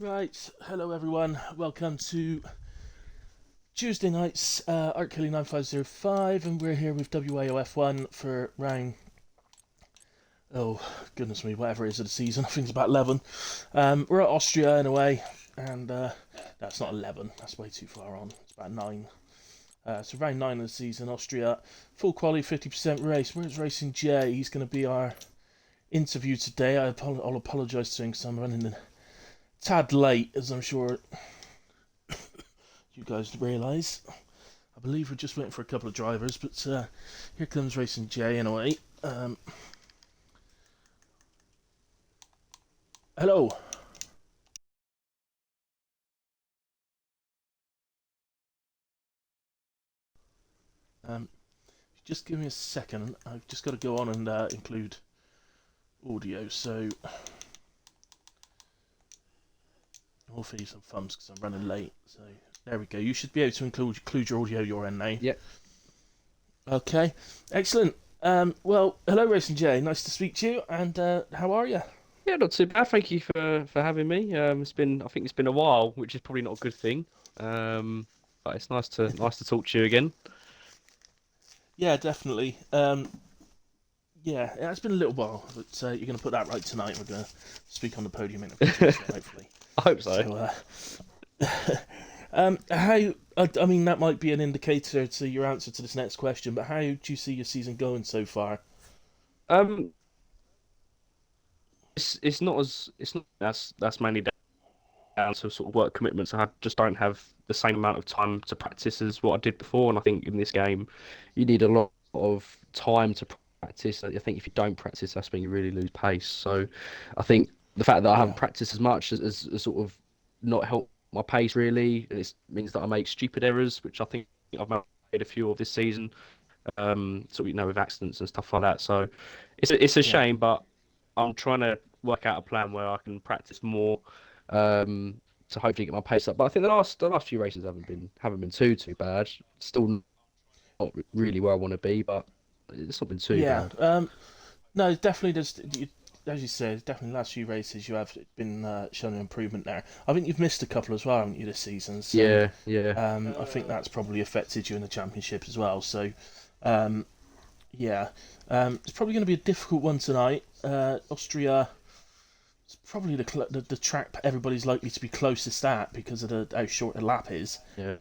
Right, hello everyone. Welcome to Tuesday night's Art Killing 9505, and we're here with WAOF1 for round. Oh goodness me, whatever it is of the season. I think it's about 11. We're at Austria in a way, and that's not 11. That's way too far on. It's about 9. So round 9 of the season, Austria, full quality, 50% race. Where's Racing J? He's going to be our interview today. I'll apologise to him because I'm running a tad late, as I'm sure you guys realise. I believe we're just waiting for a couple of drivers, but here comes Racing J in a way. Hello. Just give me a second. I've just got to go on and include audio, so I'll feed you some thumbs because I'm running late. So there we go. You should be able to include your audio your end now. Yep. Okay. Excellent. Well, hello, Racing J. Nice to speak to you. And how are you? Yeah, not too bad. Thank you for having me. I think it's been a while, which is probably not a good thing. But it's nice to talk to you again. Yeah, definitely. Yeah, it has been a little while, but you're going to put that right tonight. We're going to speak on the podium in a couple of hopefully. I hope so. So, how? I mean, that might be an indicator to your answer to this next question. But how do you see your season going so far? Um, it's not that's mainly down to sort of work commitments. I just don't have the same amount of time to practice as what I did before, and I think in this game, you need a lot of time to practice. I think if you don't practice, that's when you really lose pace. So, I think the fact that I haven't Yeah, practiced as much has sort of not helped my pace really. It means that I make stupid errors, which I think I've made a few of this season. Sort of with accidents and stuff like that. So, it's a yeah, shame, but I'm trying to work out a plan where I can practice more to hopefully get my pace up. But I think the last few races haven't been too bad. Still not really where I want to be, but it's not been too yeah. bad. No, definitely. As you said, definitely the last few races you have been showing an improvement there. I think you've missed a couple as well, haven't you, this season? So Yeah, yeah. I think that's probably affected you in the championship as well. So um, yeah, it's probably going to be a difficult one tonight. Austria. It's probably the track everybody's likely to be closest at because of how short the lap is. Yeah.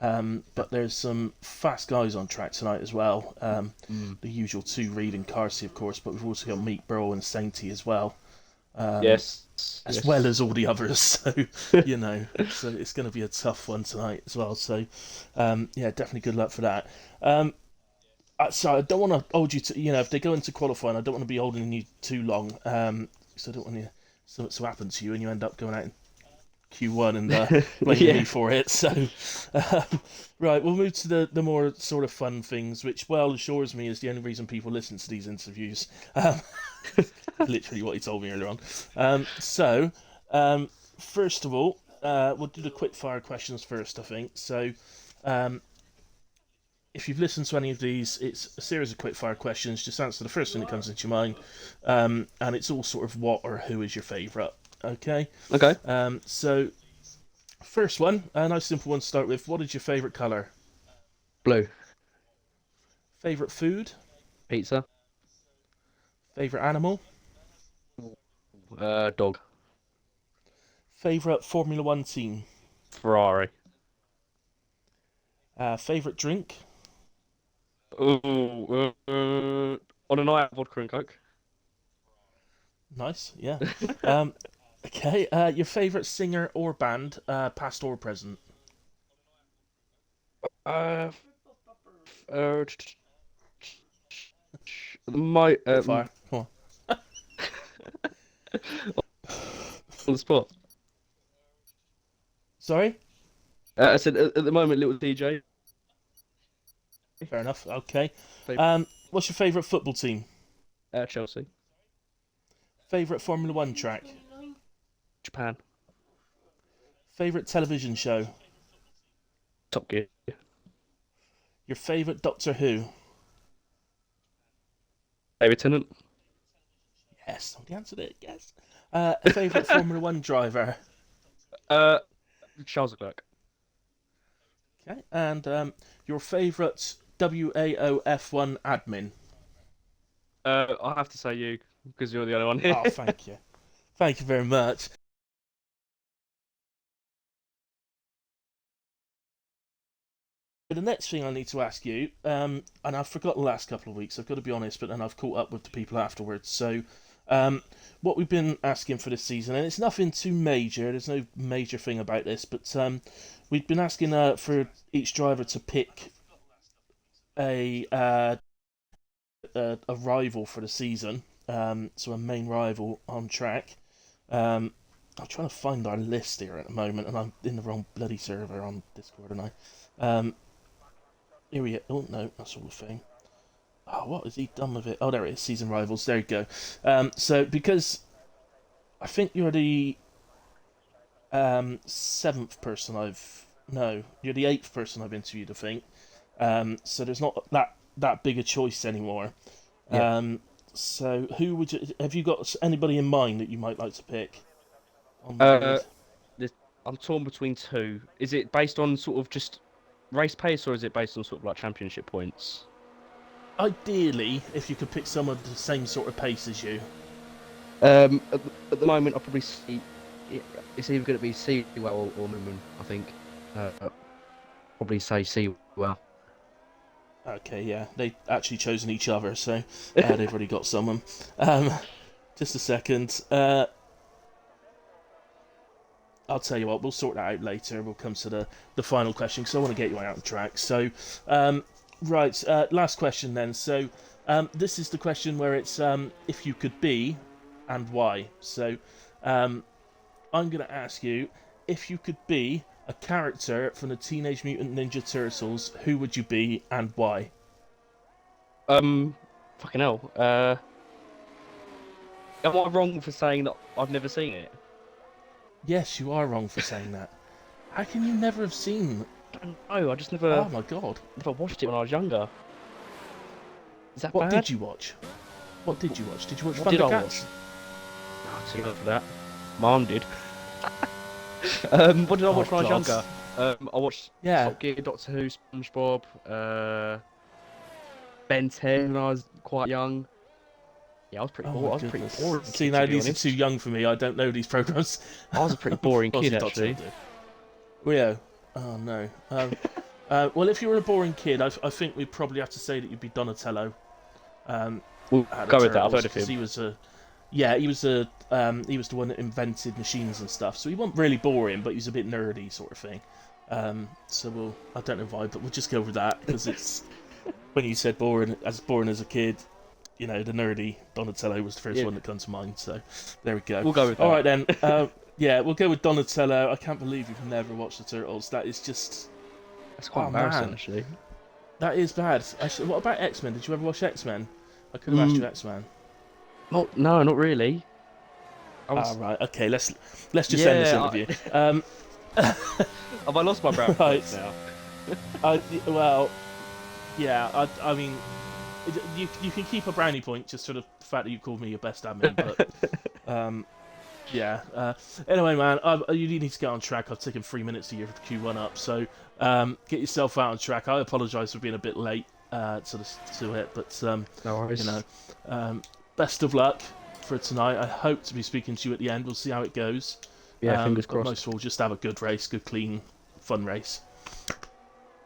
But there's some fast guys on track tonight as well. Mm. The usual two, Reed and Carsey, of course, but we've also got Meek Burrow and Sainty as well, Yes, as well yes. as all the others. So, so it's going to be a tough one tonight as well. So, yeah, definitely good luck for that. So I don't want to hold you to, if they go into qualifying, I don't want to be holding you too long. So I don't want to so happen to you and you end up going out in Q1 and blaming me Yeah. for it. So, right, we'll move to the more sort of fun things, which well assures me is the only reason people listen to these interviews. Literally what he told me earlier on. So, first of all, we'll do the quick fire questions first, I think. So, um, if you've listened to any of these, it's a series of quick fire questions. Just answer the first thing that comes into your mind, and it's all sort of what or who is your favourite. Okay. Okay. So first one, a nice simple one to start with. What is your favourite colour? Blue. Favourite food? Pizza. Favourite animal? Dog. Favourite Formula One team? Ferrari. Favourite drink? Ooh, on a night, vodka and coke. Nice, yeah. Um, okay, your favourite singer or band, past or present? Uh, uh, my Quick fire, come on the spot. Sorry? I said at the moment, little DJ. Fair enough, okay. Favorite What's your favourite football team? Chelsea, Favourite Formula One track? Japan, Favourite television show? Top Gear, Your favourite Doctor Who? David Tennant, Yes, somebody answered it, yes. A favourite Formula One driver? Uh, Charles Leclerc. Okay, and your favourite WAOF1 admin? I have to say you because you're the only one here. Oh, thank you. Thank you very much. The next thing I need to ask you, and I've forgotten the last couple of weeks, I've got to be honest, but then I've caught up with the people afterwards. So, what we've been asking for this season, and it's nothing too major, there's no major thing about this, but we've been asking for each driver to pick a a rival for the season, so a main rival on track. I'm trying to find our list here at the moment, and I'm in the wrong bloody server on Discord, and here we go. Oh no, that's all the thing. Oh, what has he done with it? Oh, there it is. Season rivals. There you go. So because I think you're the seventh person I've no, you're the eighth person I've interviewed. I think. So there's not that big a choice anymore. Yeah. So who would you? Have you got anybody in mind that you might like to pick on the Uh, grid? this, I'm torn between two. Is it based on sort of just race pace, or is it based on sort of like championship points? Ideally, if you could pick someone the same sort of pace as you. At the moment, I'll probably see. It's either going to be Seawell or Moon. I think. Probably say Seawell. Okay, yeah, they actually chosen each other, so they've already got someone. Just a second. I'll tell you what, we'll sort that out later. We'll come to the final question because I want to get you out on track. So, right, last question then. So, this is the question where it's if you could be and why. So, I'm going to ask you if you could be a character from the Teenage Mutant Ninja Turtles, who would you be and why? Fucking hell. Am I wrong for saying that I've never seen it? Yes, you are wrong for saying that. How can you never have seen? I don't know. I just Oh my god! never watched it when I was younger. Is that What bad? did you watch? What did you watch? Did you watch What did I Thundercats? watch? No, too old for that. Mom did. What did I Oh watch when I was god! younger? I watched Yeah. Top Gear, Doctor Who, SpongeBob, Ben 10 when I was quite young. Yeah, I was pretty Oh bored. my I was a pretty goodness. boring See kid, to now be these are too honest. young for me. I don't know these programs. I was a pretty boring kid, Aussie Doctor Who actually. do. Rio. Oh no. Well, if you were a boring kid, I think we'd probably have to say that you'd be Donatello. Um, We'll out of go with that. I've Turtles heard of because him. he was a yeah he was the one that invented machines and stuff. So he wasn't really boring, but he was a bit nerdy sort of thing. So I don't know why, but we'll just go with that because it's when you said boring as a kid, you know, the nerdy Donatello was the first Yeah, one that comes to mind. So there we go. we'll go with All that. right then. Yeah, we'll go with Donatello. I can't believe you've never watched the Turtles. That is just That's quite oh embarrassing, man, actually. that is bad. Actually, what about X Men? Did you ever watch X Men? I could have asked you Mm, X Men. no, not really. I Ah, was, right. Okay, let's just end this yeah. interview. Um, Have I lost my brownie points right. now? Well, yeah. I mean, you can keep a brownie point just for the fact that you called me your best admin, but um, yeah. Anyway, man, you need to get on track. I've taken 3 minutes to give the Q1 up, so get yourself out on track. I apologise for being a bit late to it, but No you worries. know, best of luck for tonight. I hope to be speaking to you at the end. We'll see how it goes. Yeah, fingers But crossed. most of all, just have a good race, good, clean, fun race.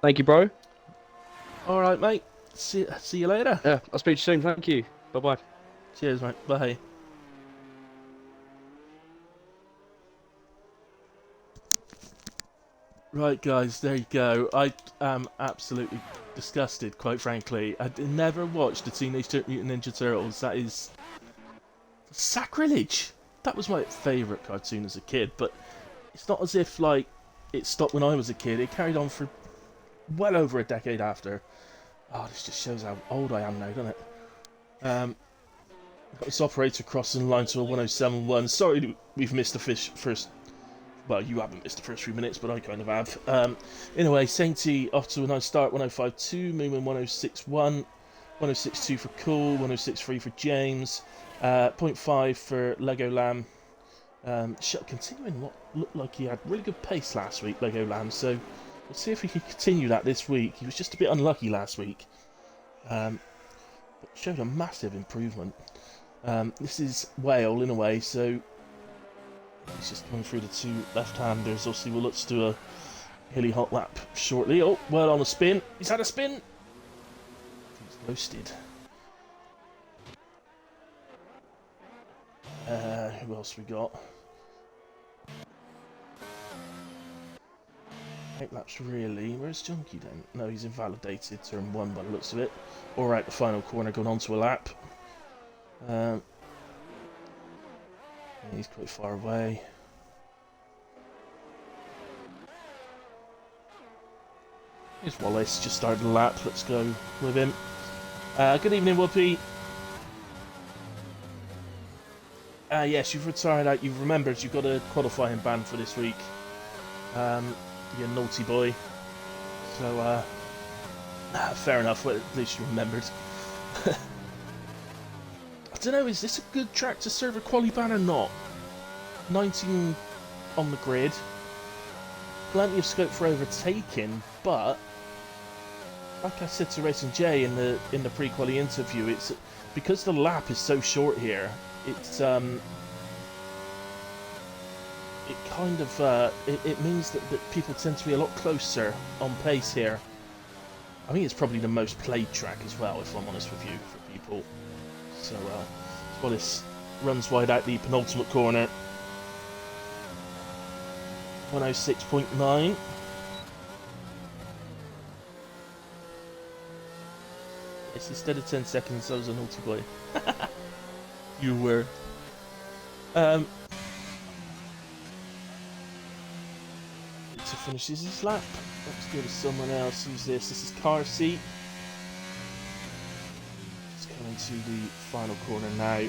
Thank you, bro. All right, mate. See you later. Yeah, I'll speak to you soon. Thank you. Bye bye. Cheers, mate. Bye. Right, guys, there you go. I am absolutely disgusted, quite frankly. I never watched the Teenage Mutant Ninja Turtles. That is sacrilege. That was my favourite cartoon as a kid, but it's not as if, like, it stopped when I was a kid. It carried on for well over a decade after. Oh, this just shows how old I am now, doesn't it? Got this operator crossing the line to a 107.1. Sorry we've missed the first. Well, you haven't missed the first 3 minutes, but I kind of have. Anyway, Sainty off to a nice start, 105.2, Moomin 106.1, 106.2 for Cool, 106.3 for James, point 0.5 for Lego Lamb, Continuing what looked like he had really good pace last week, Legoland, so we'll see if he can continue that this week. He was just a bit unlucky last week, but showed a massive improvement. This is Whale in a way, so he's just coming through the two left-handers. Obviously, we'll look to do a hilly hot lap shortly. Oh, well on a spin. He's had a spin. He's roasted. Who else we got? 8 laps really. Where's Junkie then? No, he's invalidated. Turn 1 by the looks of it. Alright, the final corner going on to a lap. He's quite far away. Here's Wallace, just started the lap. Let's go with him. Good evening, Whoopi. Yes, you've retired out. You've remembered you've got a qualifying ban for this week. You're a naughty boy. So, fair enough. Well, at least you remembered. I don't know, is this a good track to serve a quali ban or not? 19 on the grid. Plenty of scope for overtaking, but like I said to Racing J in the pre-quali interview, it's because the lap is so short here. It's it kind of it means that people tend to be a lot closer on pace here. I think it's probably the most played track as well, if I'm honest with you, for people. So Wallace runs wide out the penultimate corner. 106.9. Yes, instead of 10 seconds, I was a naughty boy. You were. To finishes his lap. Let's go to someone else. Who's this? This is Car Seat. It's coming to the final corner now.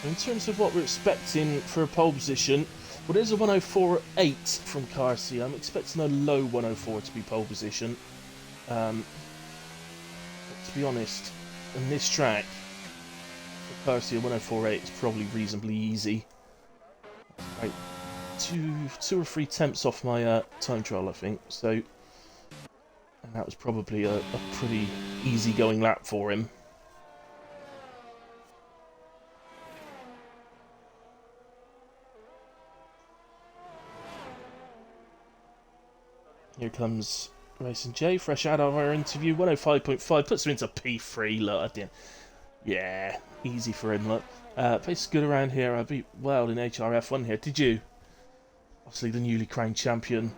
So in terms of what we're expecting for a pole position, well, there's a 104.8 from Car Seat. I'm expecting a low 104 to be pole position. But to be honest, in this track, for Car Seat, a 104.8 is probably reasonably easy. Right. Two or three tenths off my time trial, I think. So, and that was probably a pretty easy going lap for him. Here comes Racing J, fresh out of our interview. 105.5 puts him into P3. Look at the end. Yeah, easy for him. Look, pace is good around here. I beat Wild in HRF1 here. Did you? Obviously, the newly crowned champion.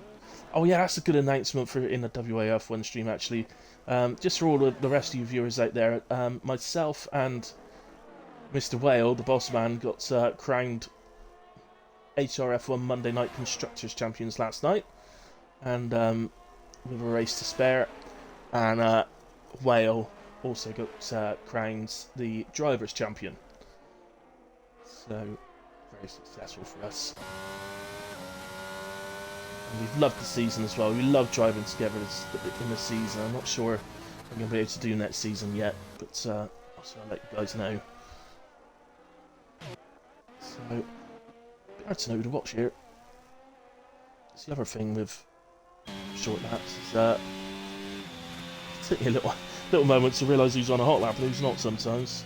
Oh yeah, that's a good announcement for in the WAOF1 stream actually. Just for all the rest of you viewers out there, myself and Mr. Whale, the boss man, got crowned HRF1 Monday Night Constructors Champions last night, and with a race to spare. And Whale also got crowned the Drivers Champion. So very successful for us. And we've loved the season as well. We love driving together in the season. I'm not sure I'm going to be able to do next season yet, but also I'll let you guys know. So, a bit hard to know who to watch here. It's the other thing with short laps is it takes me a little moment to realise who's on a hot lap and who's not sometimes.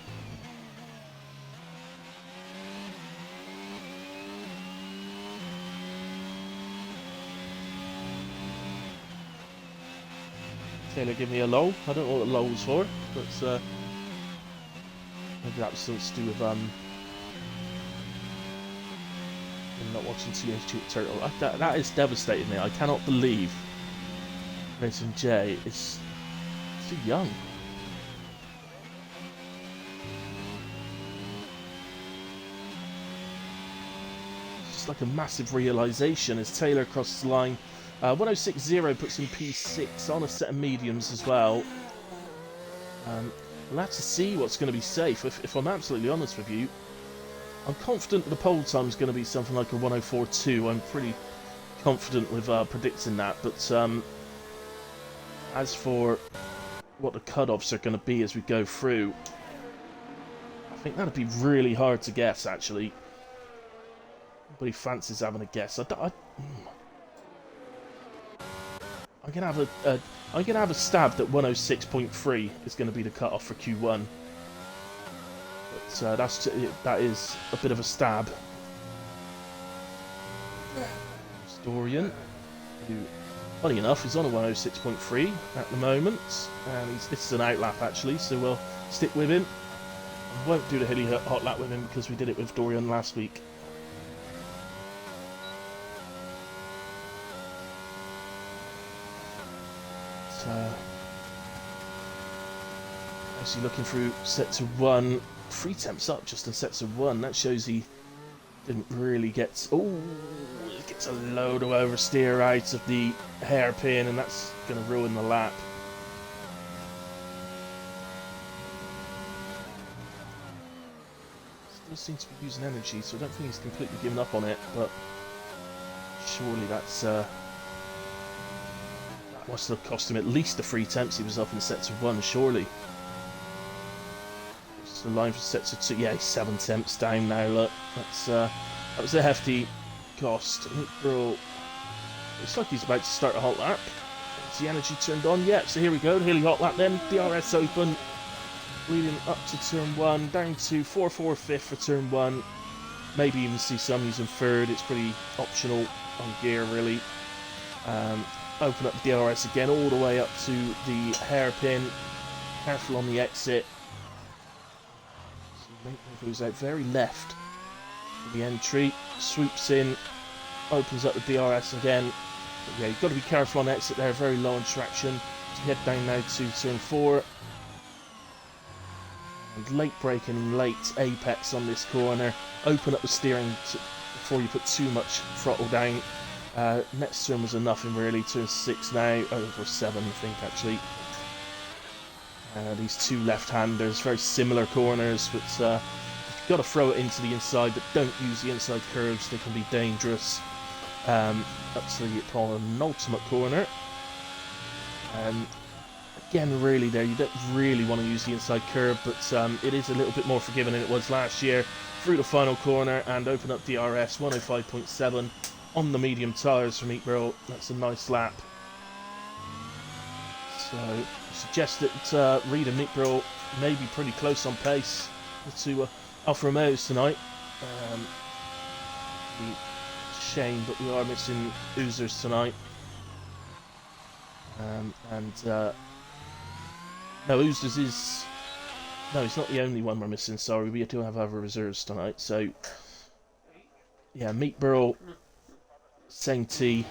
Taylor give me a lull. I don't know what the lull was for, but maybe that was something to do with him not watching THQ Turtle. That is devastating me. I cannot believe Racing J is too young. It's just like a massive realisation as Taylor crosses the line. 106.0 puts in P6 on a set of mediums as well. We'll have to see what's going to be safe. If I'm absolutely honest with you, I'm confident the pole time is going to be something like a 104.2. I'm pretty confident with predicting that. But as for what the cut-offs are going to be as we go through, I think that'd be really hard to guess, actually. Nobody fancies having a guess. I'm gonna have a stab that 106.3 is gonna be the cutoff for Q1. But that is a bit of a stab. Dorian, who, funny enough, is on a 106.3 at the moment, and this is an out lap actually, so we'll stick with him. I won't do the hilly hot lap with him because we did it with Dorian last week. So, actually looking through sets of 1, 3 temps up just in sets of 1. That shows he didn't really get. Oh, gets a load of oversteer out of the hairpin, and that's going to ruin the lap. Still seems to be using energy, so I don't think he's completely given up on it, but surely that must have cost him at least the 3 temps he was up in sets of 1, surely. It's the line for sets of 2. Yeah, he's 7 temps down now, look. That was a hefty cost. Bro, looks like he's about to start a hot lap. Is the energy turned on? Yep, so here we go. Hilly hot lap then. DRS open. Leading up to turn 1. Down to 4.4 fifth for turn 1. Maybe even see some using third. It's pretty optional on gear, really. Open up the DRS again all the way up to the hairpin. Careful on the exit. So goes out very left for the entry. Swoops in. Opens up the DRS again. But yeah, you've got to be careful on exit there. Very low on traction. So head down now to turn 4. And late brake and late apex on this corner. Open up the steering before you put too much throttle down. Next turn was a nothing really. Turn 6 now, over 7 I think actually. These two left-handers, very similar corners, but you've got to throw it into the inside, but don't use the inside curves, they can be dangerous. Up to the penultimate corner. Again, really there, you don't really want to use the inside curve, but it is a little bit more forgiving than it was last year. Through the final corner and open up DRS, 105.7 on the medium tyres from Meatbro. That's a nice lap. So, I suggest that Reed and Meatbro may be pretty close on pace to Alfa Romeos tonight. Shame, but we are missing Oozers tonight. No, Oozers is... No, he's not the only one we're missing, sorry. We do have other reserves tonight, so... Yeah, Meatbro, Sainty,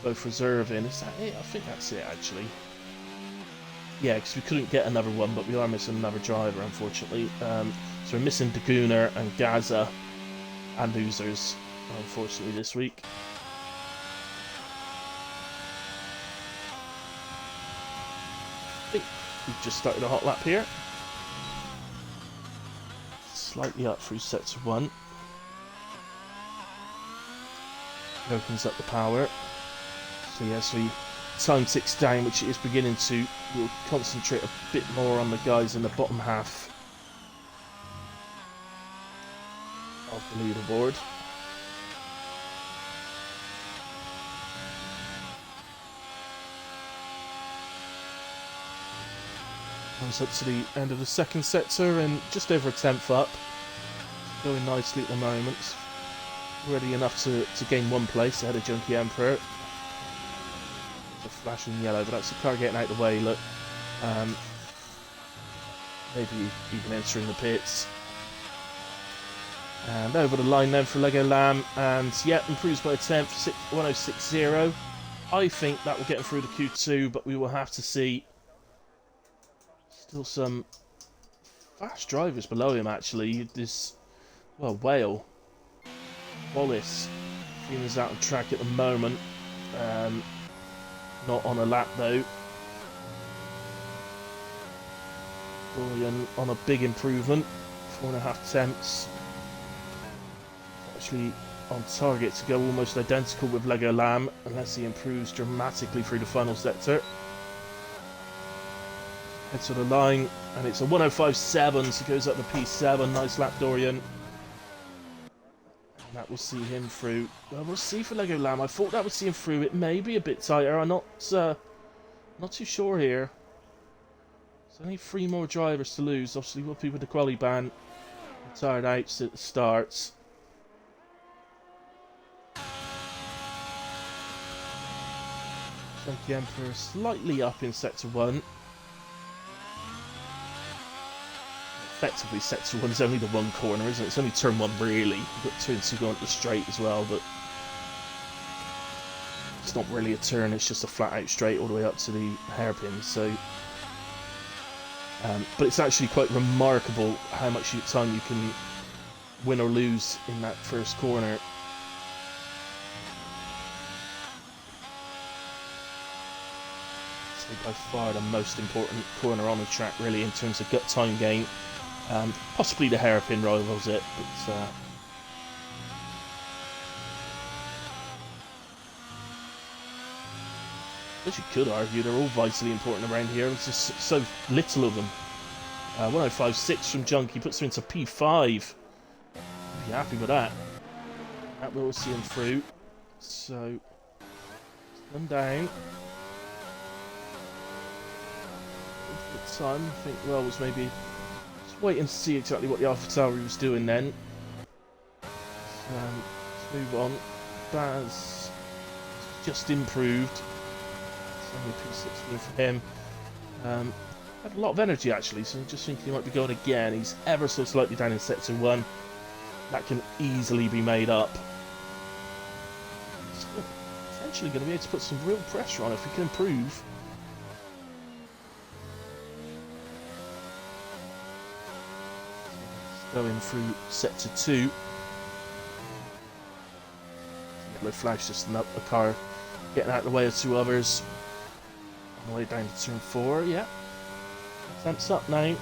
both reserving. Is that it? I think that's it, actually. Yeah, because we couldn't get another one, but we are missing another driver, unfortunately. So we're missing Daguna and Gaza and Oozers, unfortunately, this week. I think we've just started a hot lap here. Slightly up through sets of 1. Opens up the power. So yes, we time ticks down, which it is beginning to. We'll concentrate a bit more on the guys in the bottom half of the leaderboard. Comes up to the end of the second sector and just over a tenth up. Going nicely at the moment. Ready enough to gain 1 place ahead of Junkie Emperor. There's a flashing yellow, but that's the car getting out of the way, look. Maybe even entering the pits. And over the line then for Lego Lamb, and yeah, improves by a tenth, 1060. I think that will get him through the Q2, but we will have to see. Still some fast drivers below him, actually. This, well, Whale. Wallace, is out of track at the moment. Not on a lap though. Dorian on a big improvement, 4.5 temps. Actually on target to go almost identical with Lego Lamb, unless he improves dramatically through the final sector. Heads to the line, and it's a 105.7, so goes up to P7. Nice lap, Dorian. And that will see him through. Well, we'll see for Lego Lamb. I thought that would see him through. It may be a bit tighter. I'm not too sure here. There's only 3 more drivers to lose. Obviously, we'll be with the quali ban. Tired outs at the starts. Chunky Emperor slightly up in sector 1. Effectively, sector 1 is only the one corner, isn't it? It's only turn 1, really. You've got turn 2 going up the straight as well, but it's not really a turn, it's just a flat out straight all the way up to the hairpin, so... but it's actually quite remarkable how much time you can win or lose in that first corner. So by far the most important corner on the track, really, in terms of gut time gain. Possibly the hairpin rivals it, but I guess you could argue they're all vitally important around here. There's just so little of them. 105.6 from Junkie puts him into P5. Be happy with that. That will see him through. So, them down. Good time. I think well was maybe just waiting to see exactly what the AlphaTauri was doing then. So, let's move on. Baz just improved. Only P16 for him. Had a lot of energy actually, so I just think he might be going again. He's ever so slightly down in sector 1. That can easily be made up. He's potentially going to be able to put some real pressure on if he can improve. Going through sector 2. Yellow flag's just a car getting out of the way of 2 others. On the way down to turn 4, yeah. Attempts up now.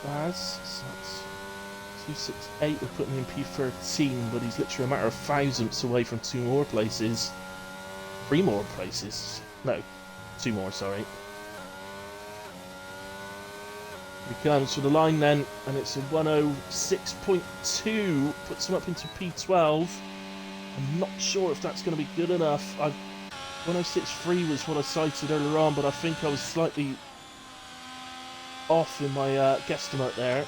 Baz. So that's 268. We're putting him in P13, but he's literally a matter of thousandths away from 2 more places. 3 more places. No, 2 more, sorry. He comes for the line then, and it's a 106.2. Puts him up into P12. I'm not sure if that's going to be good enough. 106.3 was what I cited earlier on, but I think I was slightly off in my guesstimate there.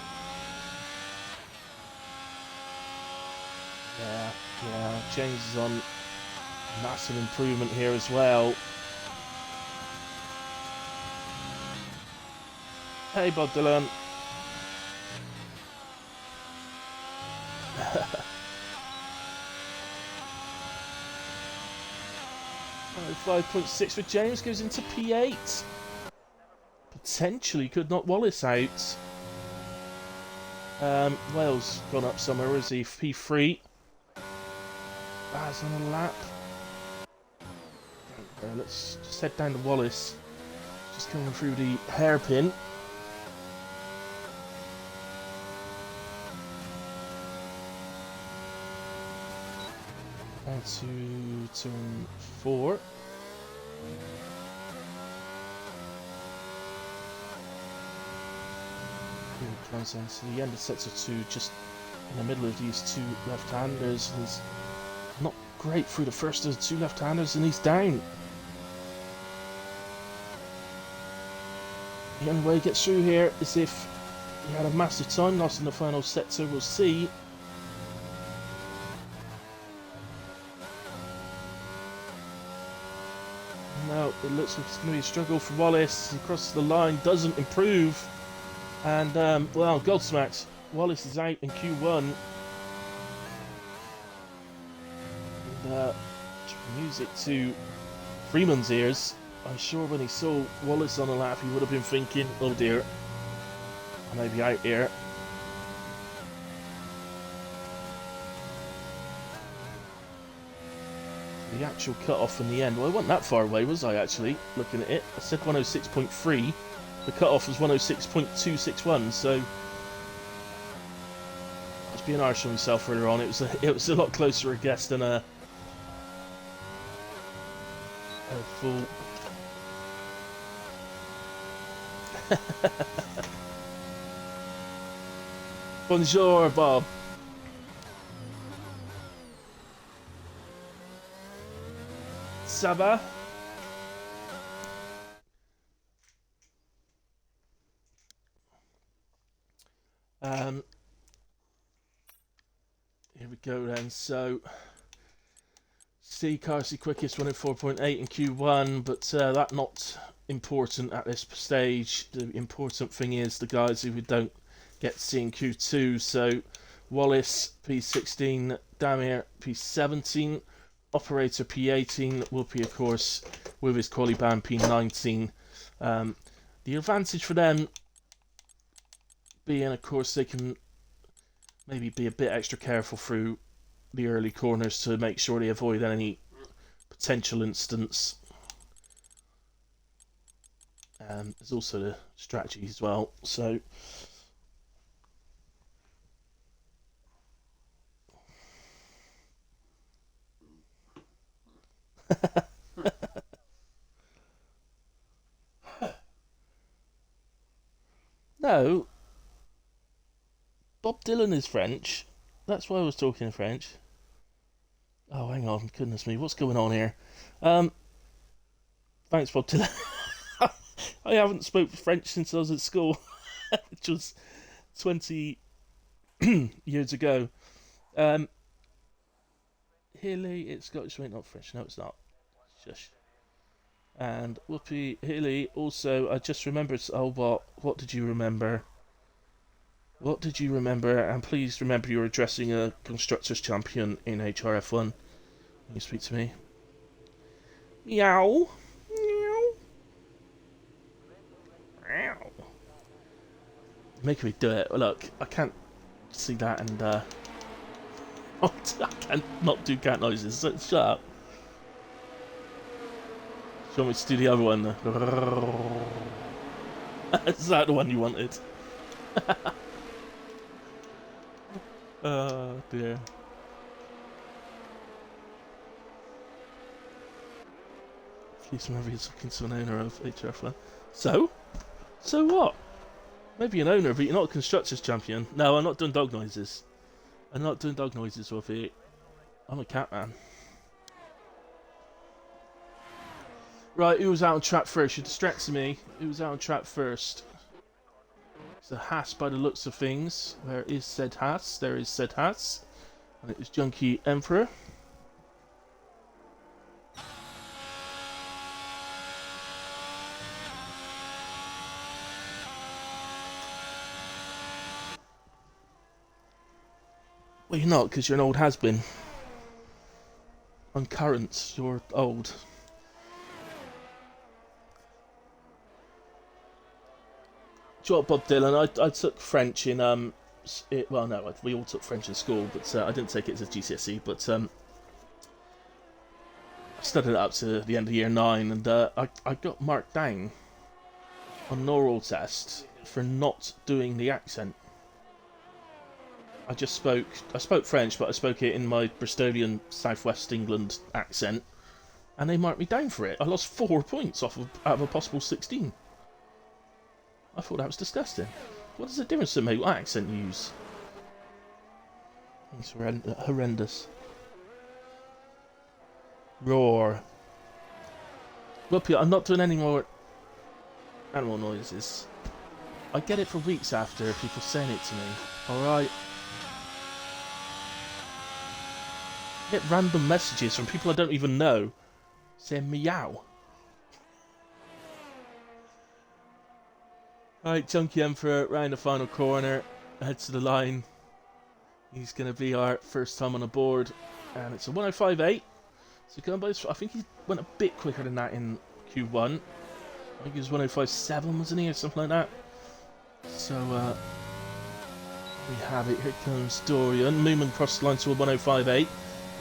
Yeah, James is on massive improvement here as well. Hey, Bob Dylan. 5.6 for James, goes into P8. Potentially could knock Wallace out. Wales gone up somewhere, is he? P3. Baz on a lap. Let's just head down to Wallace. Just coming through the hairpin. Down to turn 4. Comes into the end of sector 2, just in the middle of these 2 left-handers. He's not great through the first of the 2 left-handers, and he's down. The only way he gets through here is if he had a massive time loss in the final sector. We'll see. No, it looks like it's going to be a struggle for Wallace. He crosses the line, doesn't improve. And, well, Goldsmacks. Wallace is out in Q1. And, music to Freeman's ears. I'm sure when he saw Wallace on the lap, he would have been thinking, oh dear, I may be out here. The actual cut-off in the end, well, I wasn't that far away, was I, actually, looking at it? I said 106.3. The cut-off was 106.261, so I was being harsh on myself earlier on. It was a lot closer a guess than a full Bonjour, Bob. Ça va? Um, Here we go then. So, C Carsey quickest 104.8 in Q1, but that not important at this stage. The important thing is the guys who we don't get to see in Q2. So, Wallace P16, Damir P17, Operator P18, Whoopi of course with his quali band P19. The advantage for them being, of course, they can maybe be a bit extra careful through the early corners to make sure they avoid any potential incidents. There's also the strategy as well. So no, Bob Dylan is French. That's why I was talking in French. Oh, hang on, goodness me, what's going on here? Thanks, Bob Dylan. I haven't spoke French since I was at school, which was 20 years ago. Healy, it's Scottish, wait, not French. No, it's not. Shush. And Whoopi Healy also, I just remembered. Oh, what did you remember? What did you remember? And please remember you're addressing a Constructors Champion in HRF1. Can you speak to me? Meow. Meow. Meow. Making me do it. Look, I can't see that and, I can't not do cat noises, so shut up. Do you want me to do the other one? Is that the one you wanted? Oh dear. Please remember you're talking to an owner of HRF1. So? So what? Maybe an owner, but you're not a Constructors Champion. No, I'm not doing dog noises. I'm not doing dog noises, Wolfie. I'm a cat man. Right, who was out on track first? You're distracting me. Who was out on track first? It's a Haas by the looks of things. Where is said Haas? There is said Haas. And it was Junkie Emperor. Well, you're not, because you're an old has-been. On current, you're old. Do you know what, Bob Dylan? I took French in well, no, we all took French in school, but I didn't take it as a GCSE. But I studied it up to the end of year 9, and I got marked down on an oral test for not doing the accent. I spoke French, but I spoke it in my Bristolian Southwest England accent, and they marked me down for it. I lost 4 points out of a possible 16. I thought that was disgusting. What is the difference to me what accent you use? It's horrendous. Roar. Look, I'm not doing any more animal noises. I get it for weeks after people saying it to me. Alright. I get random messages from people I don't even know saying meow. Right, Chunky Emperor round the final corner, heads to the line. He's going to be our first time on the board, and it's a 105.8. So going by, I think he went a bit quicker than that in Q1. I think he was 105.7, wasn't he, or something like that. So we have it. Here comes Dorian. Moomin crossed the line to a 105.8.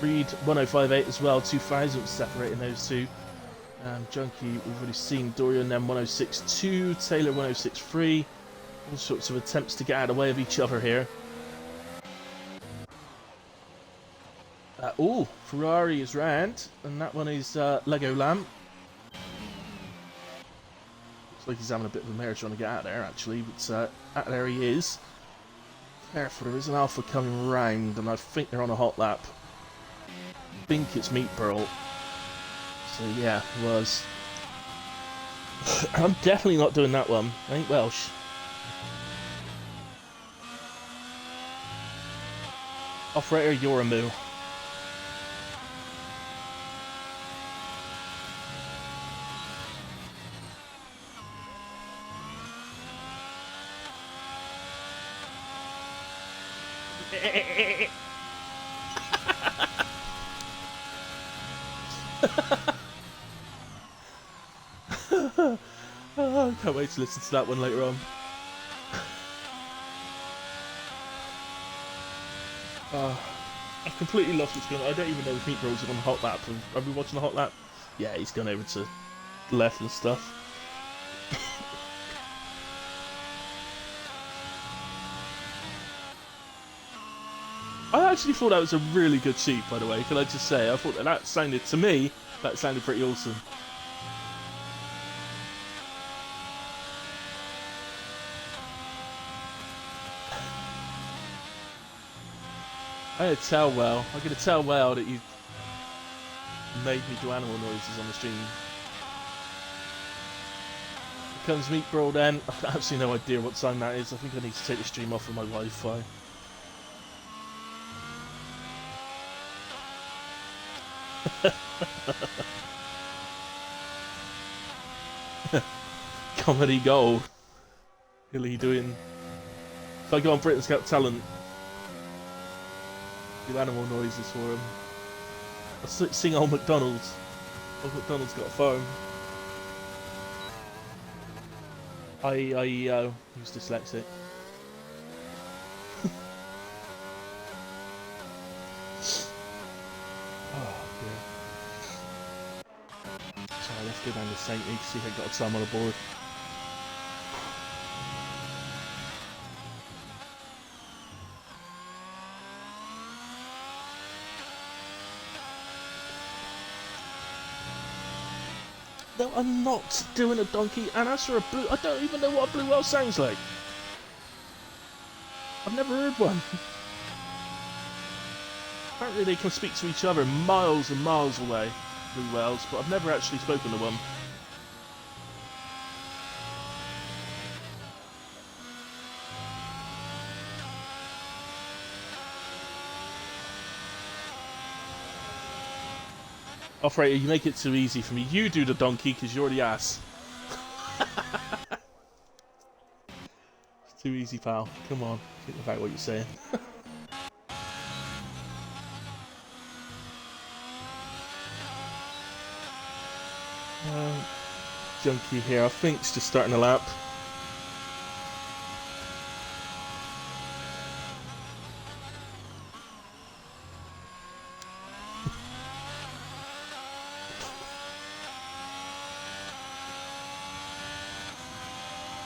Reed 105.8 as well. 2,000 separating those two. Junkie, we've already seen. Dorian then 106.2, Taylor 106.3. All sorts of attempts to get out of the way of each other here. Oh, Ferrari is round, and that one is Lego Lamb. Looks like he's having a bit of a mare trying to get out there, actually. But out there he is. Careful, there is an Alpha coming round, and I think they're on a hot lap. I think it's Meat Pearl. So yeah, it was. I'm definitely not doing that one. I ain't Welsh. Operator, you're a moo. Oh, I can't wait to listen to that one later on. I've completely lost what's going on. I don't even know if Meat Bros are on the hot lap. Are we watching the hot lap? Yeah, he's gone over to the left and stuff. I actually thought that was a really good sheep, by the way. Can I just say, I thought that sounded, to me, that sounded pretty awesome. I could tell well. I could tell well that you made me do animal noises on the stream. Here comes Meat Bro then. I've absolutely no idea what time that is. I think I need to take the stream off of my Wi-Fi. Comedy gold. Really doing. If I go on Britain's Got Talent, do animal noises for him. I'll sing Old McDonald's. Old McDonald's got a farm. I-E-I-E-O. He was dyslexic. Oh dear. Sorry, let's go down to Saint Lee to see if I got a time on the board. No, I'm not doing a donkey, and as for a blue, I don't even know what a blue whale sounds like. I've never heard one. Apparently they can speak to each other miles and miles away, blue whales, but I've never actually spoken to one. Operator, you make it too easy for me. You do the donkey because you're the ass. It's too easy, pal. Come on, think about what you're saying. Junkie here, I think it's just starting a lap.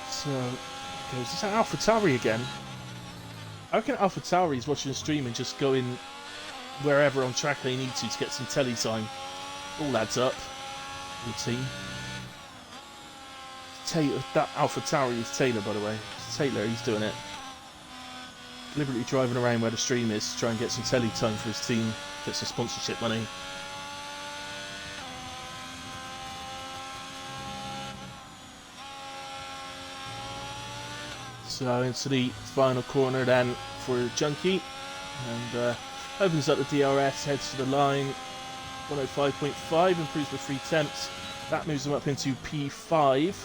So, goes. Is that Alpha Tauri again? I reckon Alpha Tauri is watching the stream and just going wherever on track they need to get some telly time. All adds up. The team. That Alpha Tauri is Taylor, by the way. It's Taylor, he's doing it. Deliberately driving around where the stream is to try and get some telly time for his team, get some sponsorship money. So into the final corner then for Junkie, and opens up the DRS, heads to the line. 105.5, improves by 3/10. That moves them up into P5.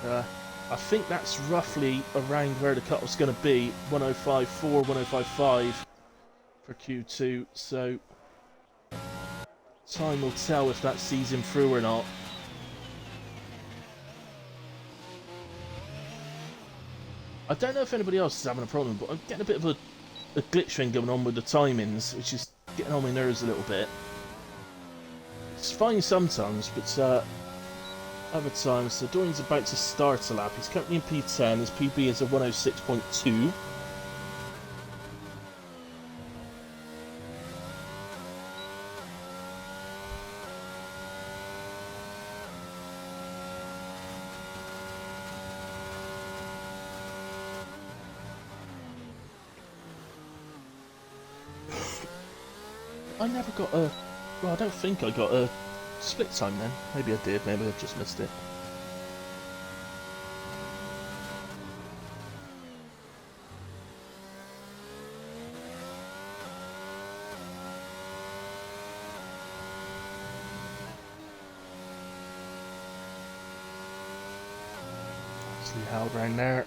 I think that's roughly around where the cut-off's going to be. 105.4, 105.5 for Q2. So time will tell if that sees him through or not. I don't know if anybody else is having a problem, but I'm getting a bit of a glitch thing going on with the timings, which is getting on my nerves a little bit. It's fine sometimes, but other times. So Dorian's about to start a lap. He's currently in P10. His PB is a 106.2. I never got a... Well, I don't think I got a split time then. Maybe I did, maybe I've just missed it. Held around there,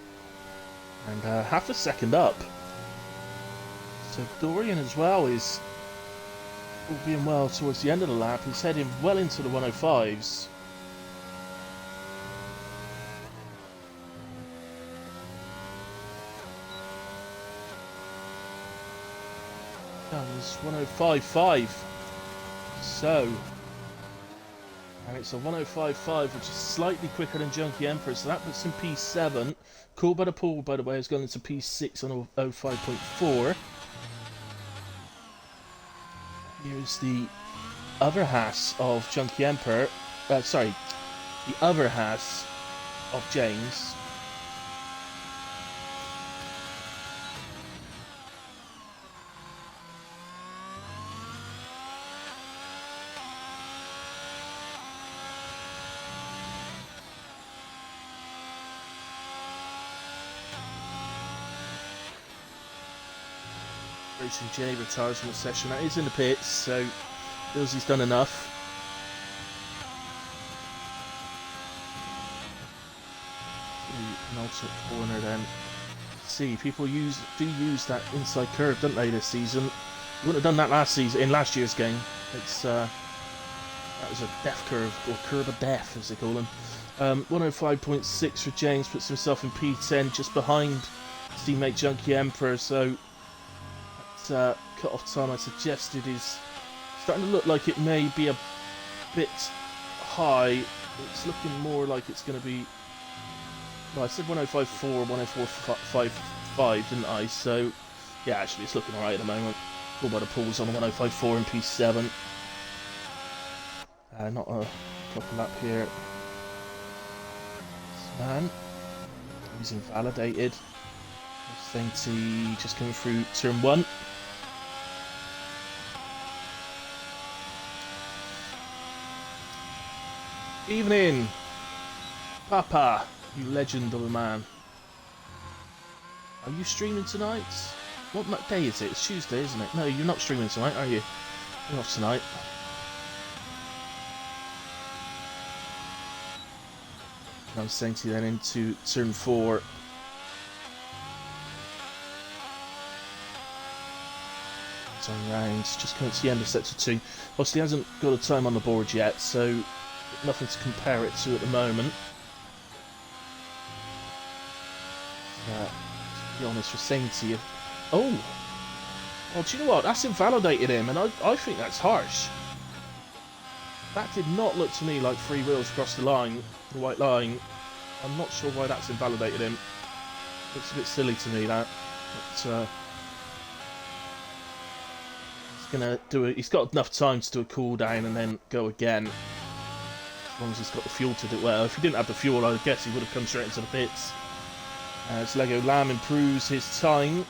and half a second up. So Dorian as well is all being well towards the end of the lap. He's heading well into the 105s. That was 105.5. So. And it's a 105.5, which is slightly quicker than Junkie Emperor, so that puts him P7. Cool by the Pool, by the way, has gone into P6 on 05.4. Here's the other half of Junkie Emperor. Sorry, the other half of James. Racing J retires from the session. That is in the pits, so feels he's done enough. An alternate corner then. See, people do use that inside curve, don't they, this season? You wouldn't have done that last year's game. It's that was a death curve, or curve of death, as they call them. 105.6 for James, puts himself in P10, just behind his teammate Junkie Emperor, so cut-off time I suggested is starting to look like it may be a bit high. It's looking more like it's going to be... Well, I said 105.4, 104.55, didn't I? So, yeah, actually it's looking alright at the moment. All by the Pools on 105.4 and P7. Not a proper lap here. This man, he's invalidated. Sainty just coming through turn 1. Evening, Papa, you legend of a man. Are you streaming tonight? What day is it? It's Tuesday, isn't it? No, you're not streaming tonight, are you? You're off tonight. Now Sainty then into turn 4. On rounds, just coming to the end of sector 2. Obviously, he hasn't got a time on the board yet, so nothing to compare it to at the moment. To be honest, for Sainty, oh, well, do you know what? That's invalidated him, and I think that's harsh. That did not look to me like free wheels across the line, the white line. I'm not sure why that's invalidated him. Looks a bit silly to me, that. But, he's got enough time to do a cool down and then go again, as long as he's got the fuel to do it well. If he didn't have the fuel, I guess he would have come straight into the pits. As Lego Lamb improves his time,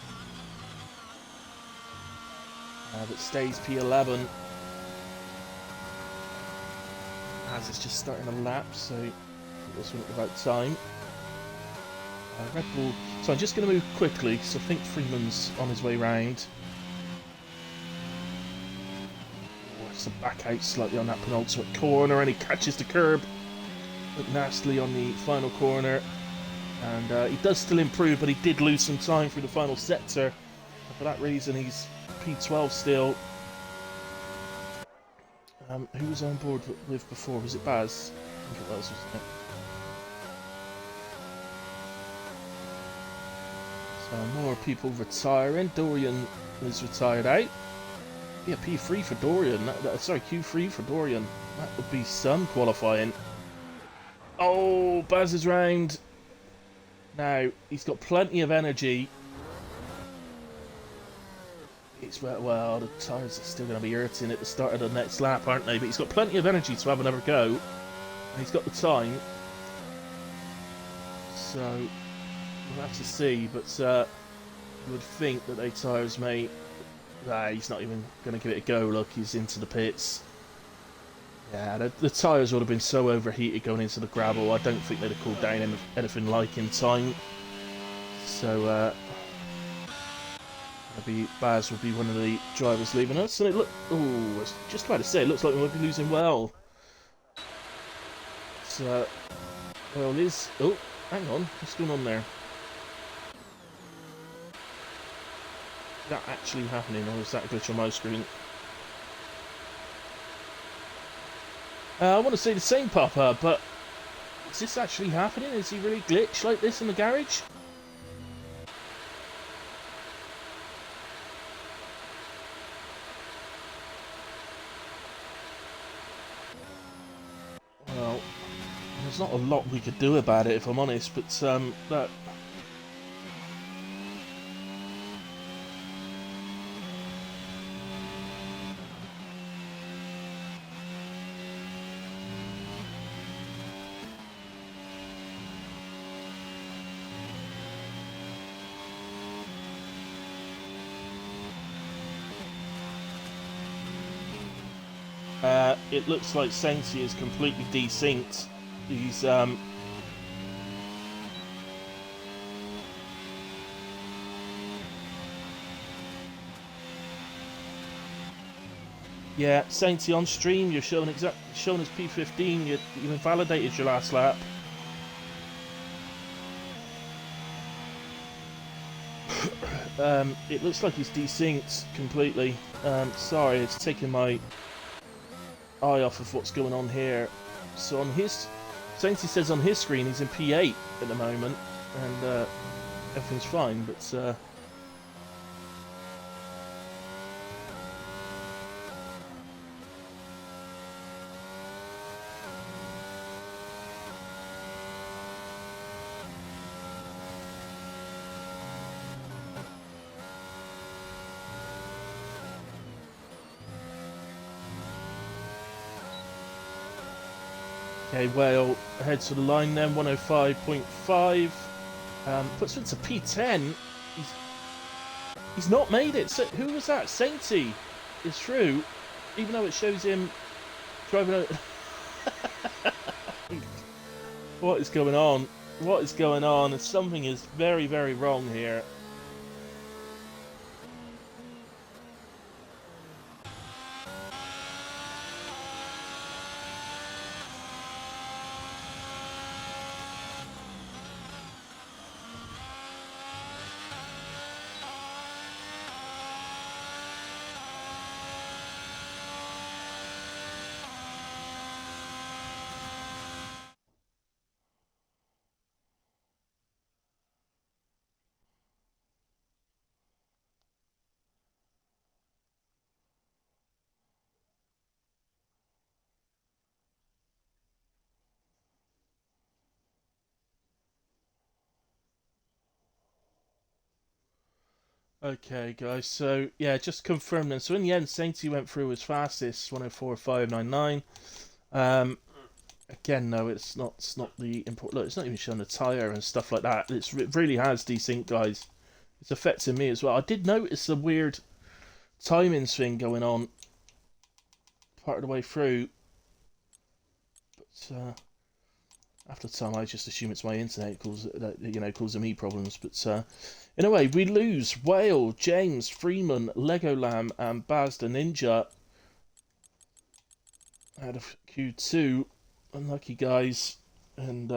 but stays P11 as it's just starting a lap, so this one about time. Red Bull. So I'm just going to move quickly because I think Freeman's on his way round. To back out slightly on that penultimate corner, and he catches the curb. Look nastily on the final corner, and he does still improve, but he did lose some time through the final sector. And for that reason, he's P12 still. Who was on board with before? Was it Baz? I think it was, wasn't it? So more people retiring. Dorian is retired out. Yeah, P3 for Dorian. Sorry, Q3 for Dorian. That would be some qualifying. Oh, Baz is round. Now, he's got plenty of energy. It's well, the tyres are still going to be hurting at the start of the next lap, aren't they? But he's got plenty of energy to have another go. And he's got the time. So, we'll have to see. But you would think that their tyres may He's not even going to give it a go. Look, he's into the pits. Yeah, the tyres would have been so overheated going into the gravel. I don't think they'd have cooled down anything like in time. So, maybe Baz will be one of the drivers leaving us. And it look, oh, I was just about to say, it looks like we might be losing well. So, well, is, oh, hang on, what's going on there? Is that actually happening, or is that a glitch on my screen? I want to say the same Papa, but is this actually happening? Is he really glitched like this in the garage? Well, there's not a lot we could do about it, if I'm honest, but that. It looks like Sainty is completely desynced. He's yeah, Sainty on stream. You're showing as P15. You've invalidated your last lap. It looks like he's desynced completely. Sorry, it's taking my eye off of what's going on here. So on his, Sainty says on his screen he's in P8 at the moment, and everything's fine. But okay, well, heads to the line then, 105.5. Puts it to P10. He's not made it. So who was that? Sainty is through, even though it shows him driving out. What is going on? What is going on? Something is very, very wrong here. Okay, guys. So yeah, just confirm then. So in the end, Sainty went through as fastest, 104.599. Again, no, it's not. It's not the important. Look, it's not even showing the tire and stuff like that. It really has desynced, guys. It's affecting me as well. I did notice a weird timings thing going on part of the way through, but after time, I just assume it's my internet causing me problems. But in a way, we lose Whale, James, Freeman, Lego Lamb, and Baz the Ninja out of Q2. Unlucky guys, and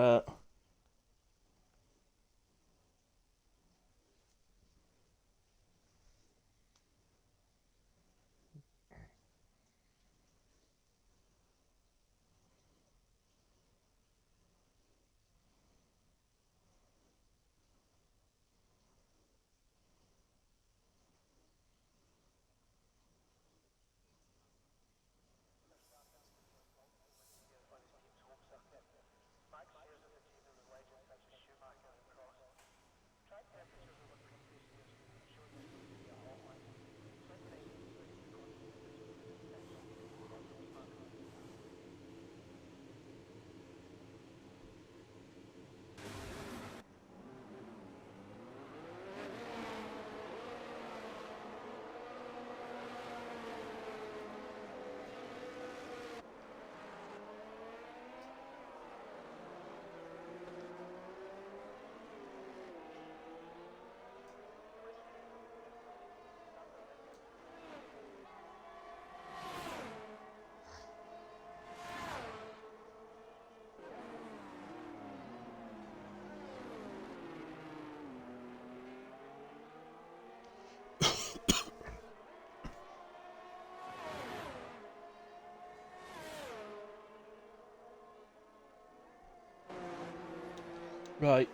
Right.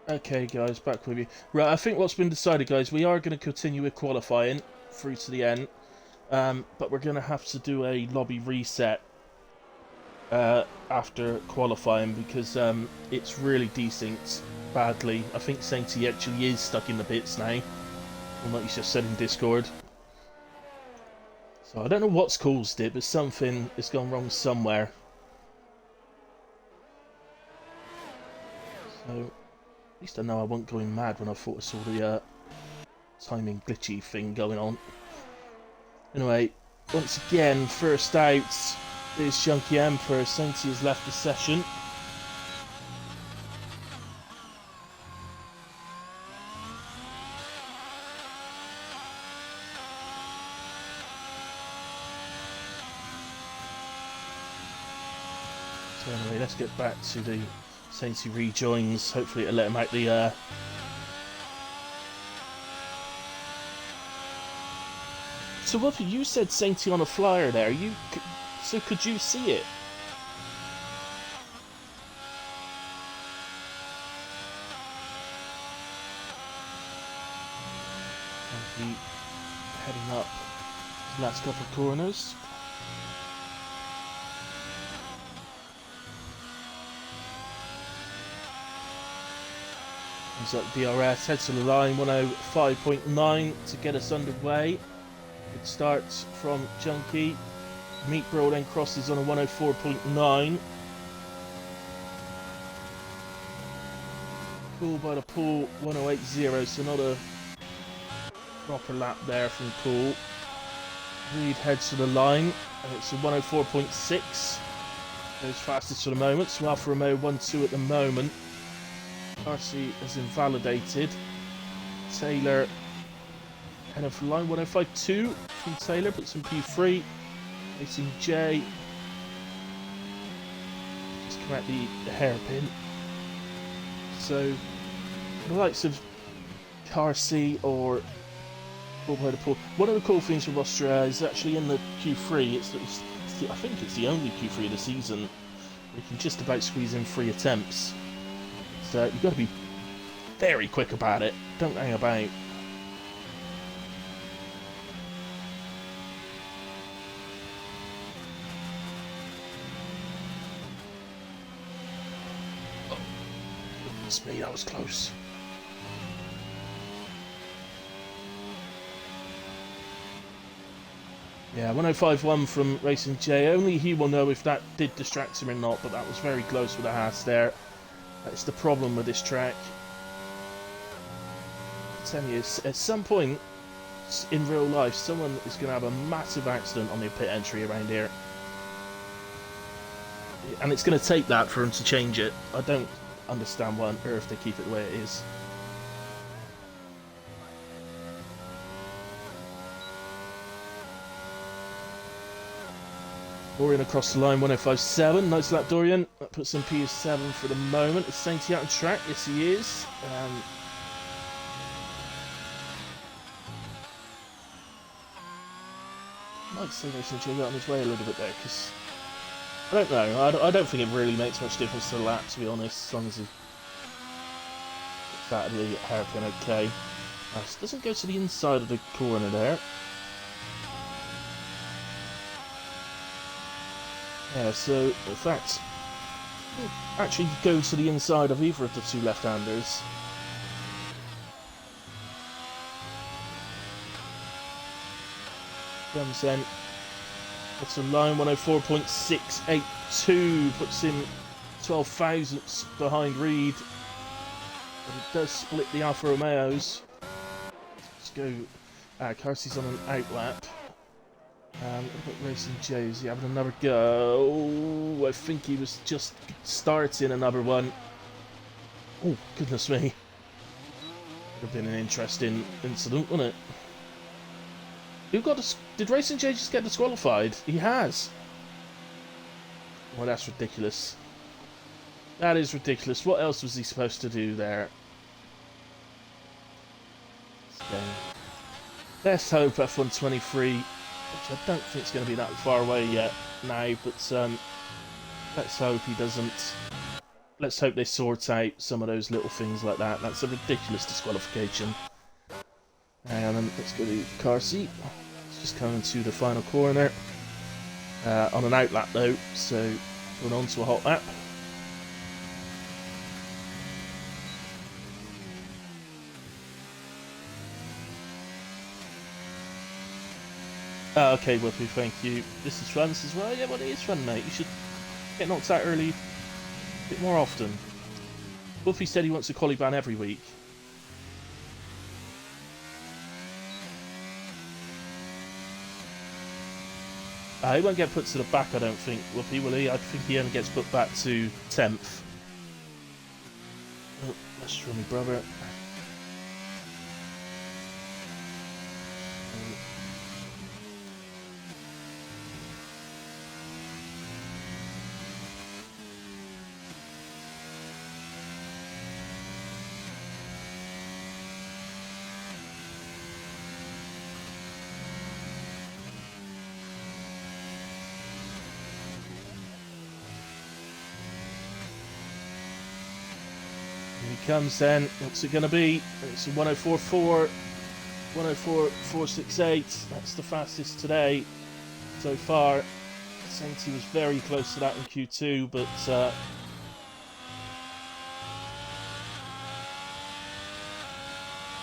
Okay, guys, back with you. Right, I think what's been decided, guys, we are going to continue with qualifying through to the end. But we're going to have to do a lobby reset after qualifying because it's really desync badly. I think Sainty actually is stuck in the bits now. From what he's just said in Discord. So I don't know what's caused it, but something has gone wrong somewhere. So at least I know I wasn't going mad when I thought I saw the timing glitchy thing going on. Anyway, once again, first out is Junkie Emperor. Sainty has left the session. So anyway, let's get back to the Sainty rejoins. Hopefully it'll let him out the So Wolfie, you said Sainty on a flyer there. So could you see it? Sainty heading up his last couple of corners. He's up DRS, heads to the line, 105.9 to get us underway. Good start from Junkie. Meat Bro then crosses on a 104.9. Cool by the pool, 108.0, so not a proper lap there from Cool. Reed heads to the line, and it's a 104.6. Goes fastest for the moment, so Alfa Romeo 1-2 at the moment. RC has invalidated. Taylor heading for line 105.2 from Taylor, puts in P3. Racing J just come out the hairpin. So the likes of Car C or Paul by the Pool. One of the cool things from Austria is actually in the Q3. I think it's the only Q3 of the season. We can just about squeeze in 3 attempts. So you've got to be very quick about it. Don't hang about. Oh, goodness me, that was close. Yeah, 105.1 from Racing J. Only he will know if that did distract him or not, but that was very close with a Haas there. That's the problem with this track. I'm telling you, at some point in real life, someone is going to have a massive accident on their pit entry around here. And it's going to take that for them to change it. I don't understand why on earth they keep it the way it is. Dorian across the line, 105.7. Nice lap, Dorian. That puts him P7 for the moment. Is Sainty out on track? Yes, he is. Might say Racing J got on his way a little bit there, because I don't know. I don't think it really makes much difference to the lap, to be honest, as long as he gets out of the hairpin okay. Doesn't go to the inside of the corner there. Yeah, so in fact, actually go to the inside of either of the two left-handers. Comes in. It's a line 104.682, puts him 12 thousandths behind Reed. But it does split the Alfa Romeos. Let's go. Carsey's on an outlap. What about Racing J? Is he having another go? I think he was just starting another one. Oh, goodness me. Would have been an interesting incident, wouldn't it? Did Racing J just get disqualified? He has. Well, that's ridiculous. That is ridiculous. What else was he supposed to do there? Let's hope F1-23, which I don't think is going to be that far away yet now, but let's hope he doesn't let's hope they sort out some of those little things like that. That's a ridiculous disqualification. And then let's go to car seat. It's just coming to the final corner. On an out lap though, so going on to a hot lap. Okay, Whoopi, thank you. This is fun. This is, well, yeah, well, it is fun, mate. You should get knocked out early a bit more often. Whoopi said he wants a collie ban every week. He won't get put to the back, I don't think, Whoopi, will he? I think he only gets put back to 10th. Oh, that's from me, brother. Here he comes then. What's it going to be? It's a 104.4, 104.468. That's the fastest today so far. Sainty was very close to that in Q2, but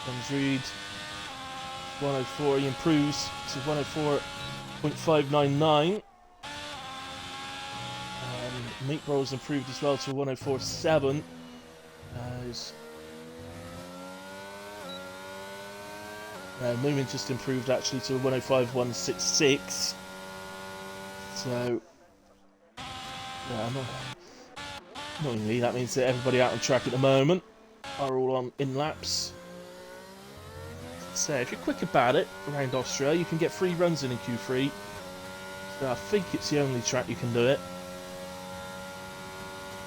comes Reed. 104. He improves to 104.599. Meatball's improved as well to 104.7. Moomin just improved actually to 105.166. So, yeah, annoyingly, that means that everybody out on track at the moment are all on in laps. So, if you're quick about it around Austria, you can get free runs in Q3. So, I think it's the only track you can do it.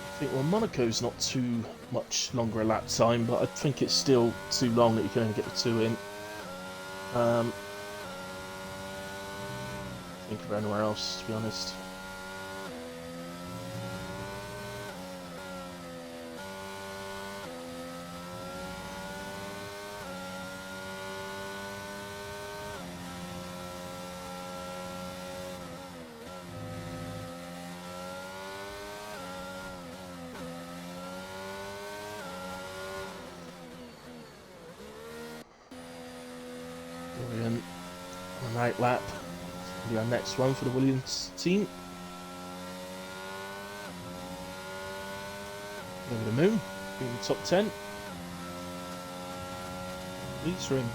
I think, well, Monaco's not too much longer a lap time, but I think it's still too long that you can only get the 2 in. Think of anywhere else, to be honest. Brilliant. On the right lap. Be our next one for the Williams team. Over the moon, being the top 10. Leads ring.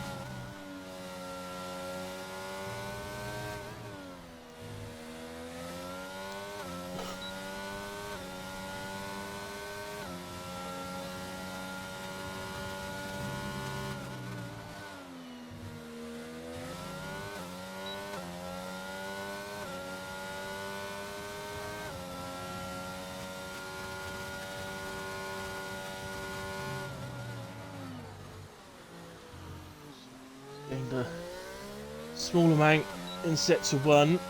Gained a small amount in sets of 1. So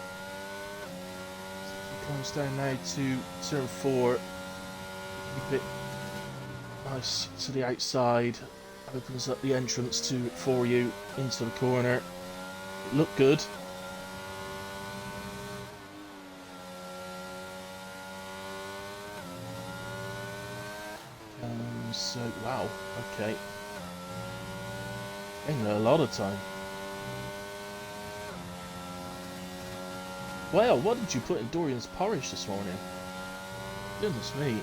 comes down now to turn 4. Keep it nice to the outside. Opens up the entrance to for you into the corner. It looked good. So wow, okay. Taking a lot of time. Well, what did you put in Dorian's porridge this morning? Goodness me.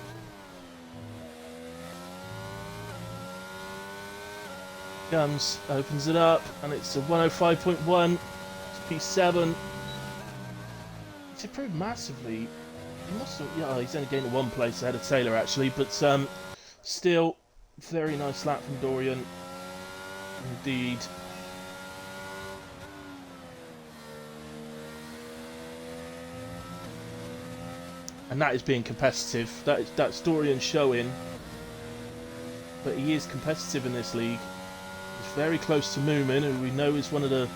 Comes, opens it up, and it's a 105.1. It's P7. It's improved massively. He must have, yeah, he's only gained 1 place ahead of Taylor actually, but still, very nice lap from Dorian. Indeed. And that is being competitive. That's Dorian showing. But he is competitive in this league. He's very close to Moomin, who we know is one of the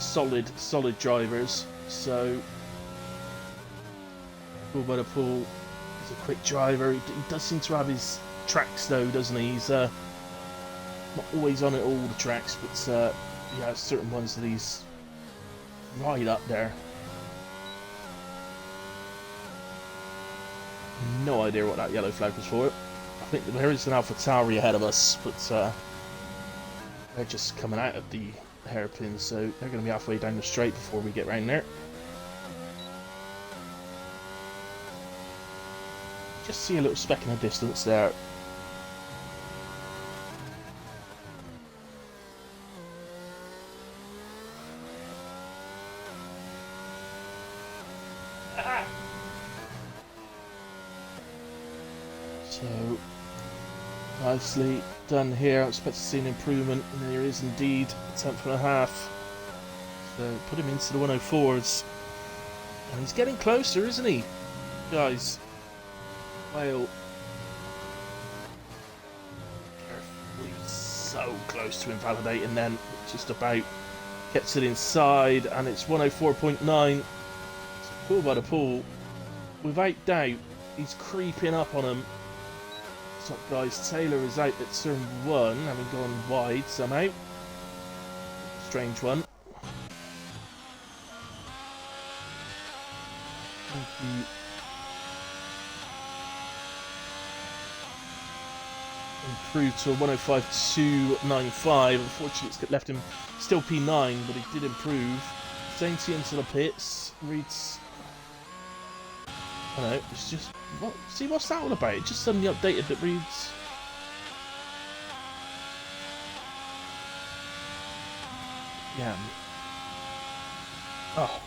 solid drivers. So, Pool by the Pool He's a quick driver. He does seem to have his tracks though, doesn't he? He's not always on it all the tracks, but he has certain ones that he's right up there. No idea what that yellow flag was for. I think there is an AlphaTauri ahead of us, but they're just coming out of the hairpin, so they're going to be halfway down the straight before we get round there. Just see a little speck in the distance there. So, nicely done here. I expect to see an improvement, and there is indeed a tenth and a half. So, put him into the 104s. And he's getting closer, isn't he, guys? Well, so close to invalidating then. Just about gets it inside, and it's 104.9. Pull by the pool. Without doubt, he's creeping up on him. So, guys, Taylor is out at turn 1, having gone wide somehow. Strange one. Improved to a 105.295. Unfortunately, it's left him still P9, but he did improve. Sainty into the pits. Reads. I don't know, it's just. What? See, what's that all about? It just suddenly updated that reads. Yeah. Oh.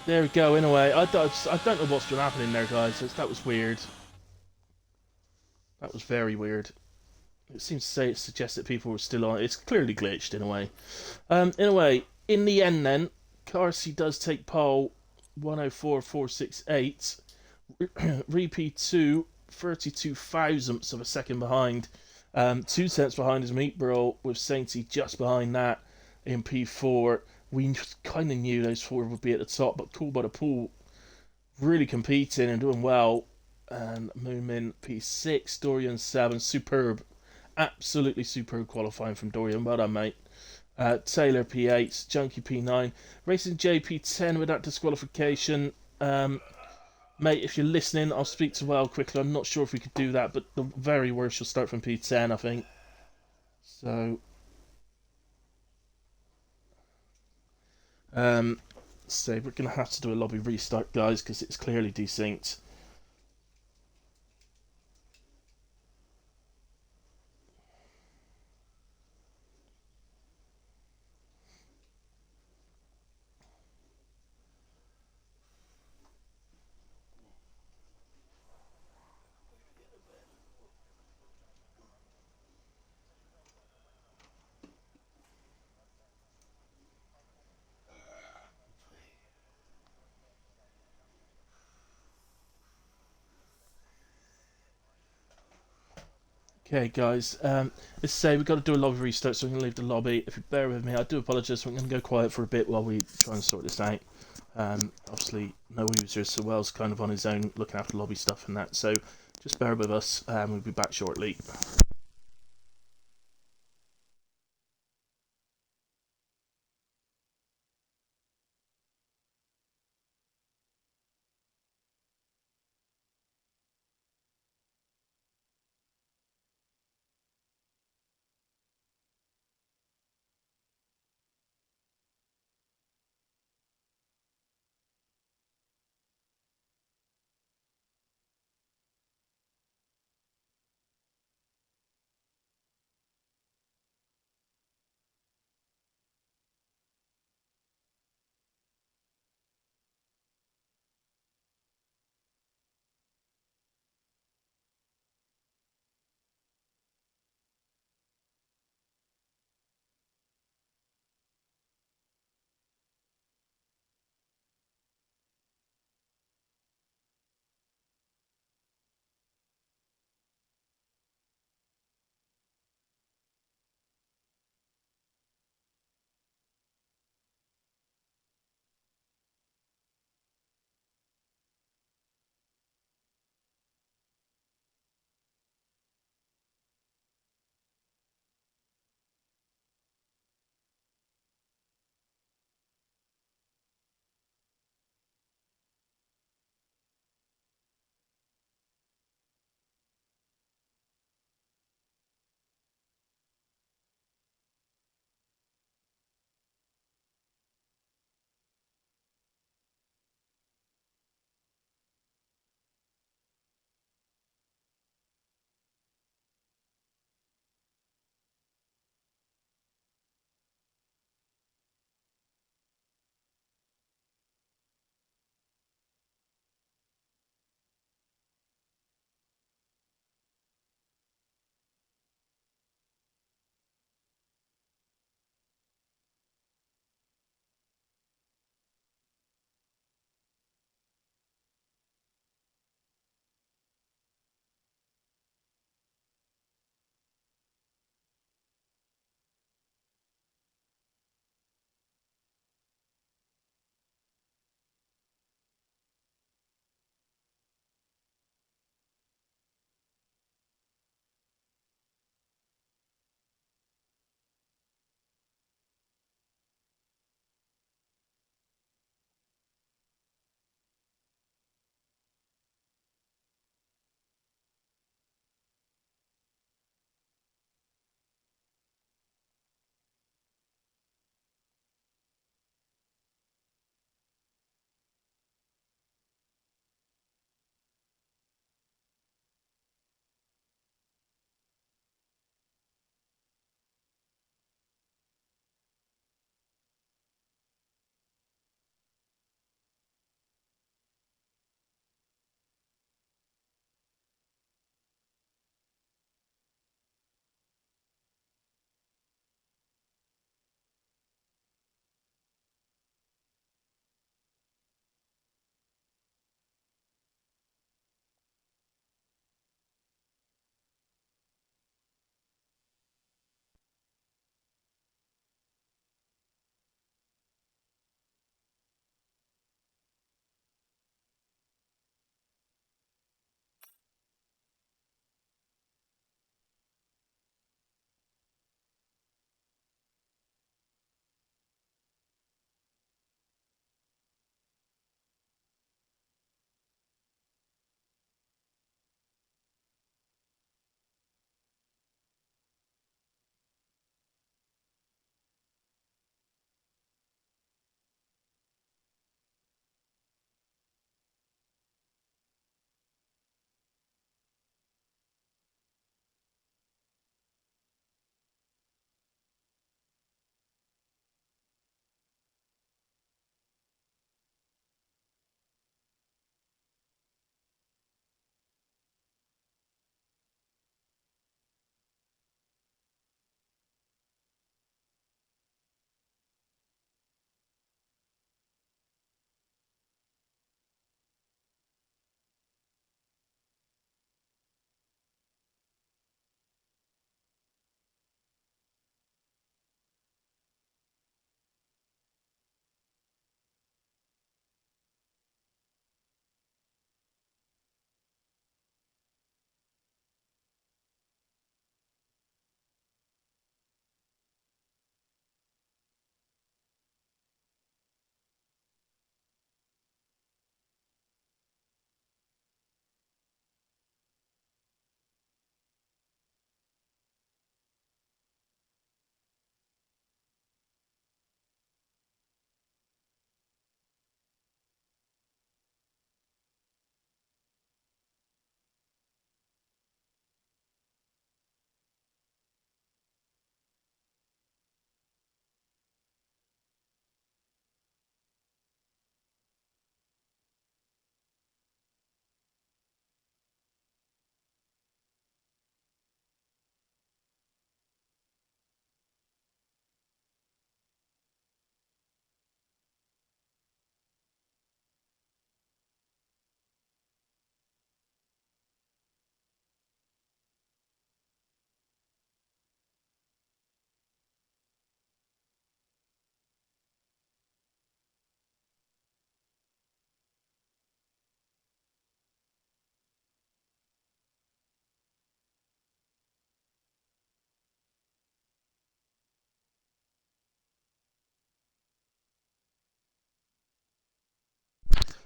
There we go. In a way, I don't know what's been happening there, guys. That was weird. That was very weird. It seems to suggest that people were still on. It's clearly glitched in a way. In the end, then Carsey does take pole, 104.468. Repeat 2, 32 thousandths of a second behind. 2 tenths behind is Meatbro, with Sainty just behind that in P4. We kind of knew those four would be at the top, but Cool by the Pool really competing and doing well. And Moomin P6, Dorian 7, superb, absolutely superb qualifying from Dorian. Well done, mate. Taylor P8, Junkie P9, Racing JP10 with that disqualification. Mate, if you're listening, I'll speak to Well quickly. I'm not sure if we could do that, but the very worst you'll start from P10, I think. So, so we're going to have to do a lobby restart, guys, because it's clearly desynced. Okay, guys, let's say we've got to do a lobby restart, so I'm going to leave the lobby. If you bear with me, I do apologise. I'm going to go quiet for a bit while we try and sort this out. Obviously, no users, so Well's kind of on his own looking after lobby stuff and that, so just bear with us, we'll be back shortly.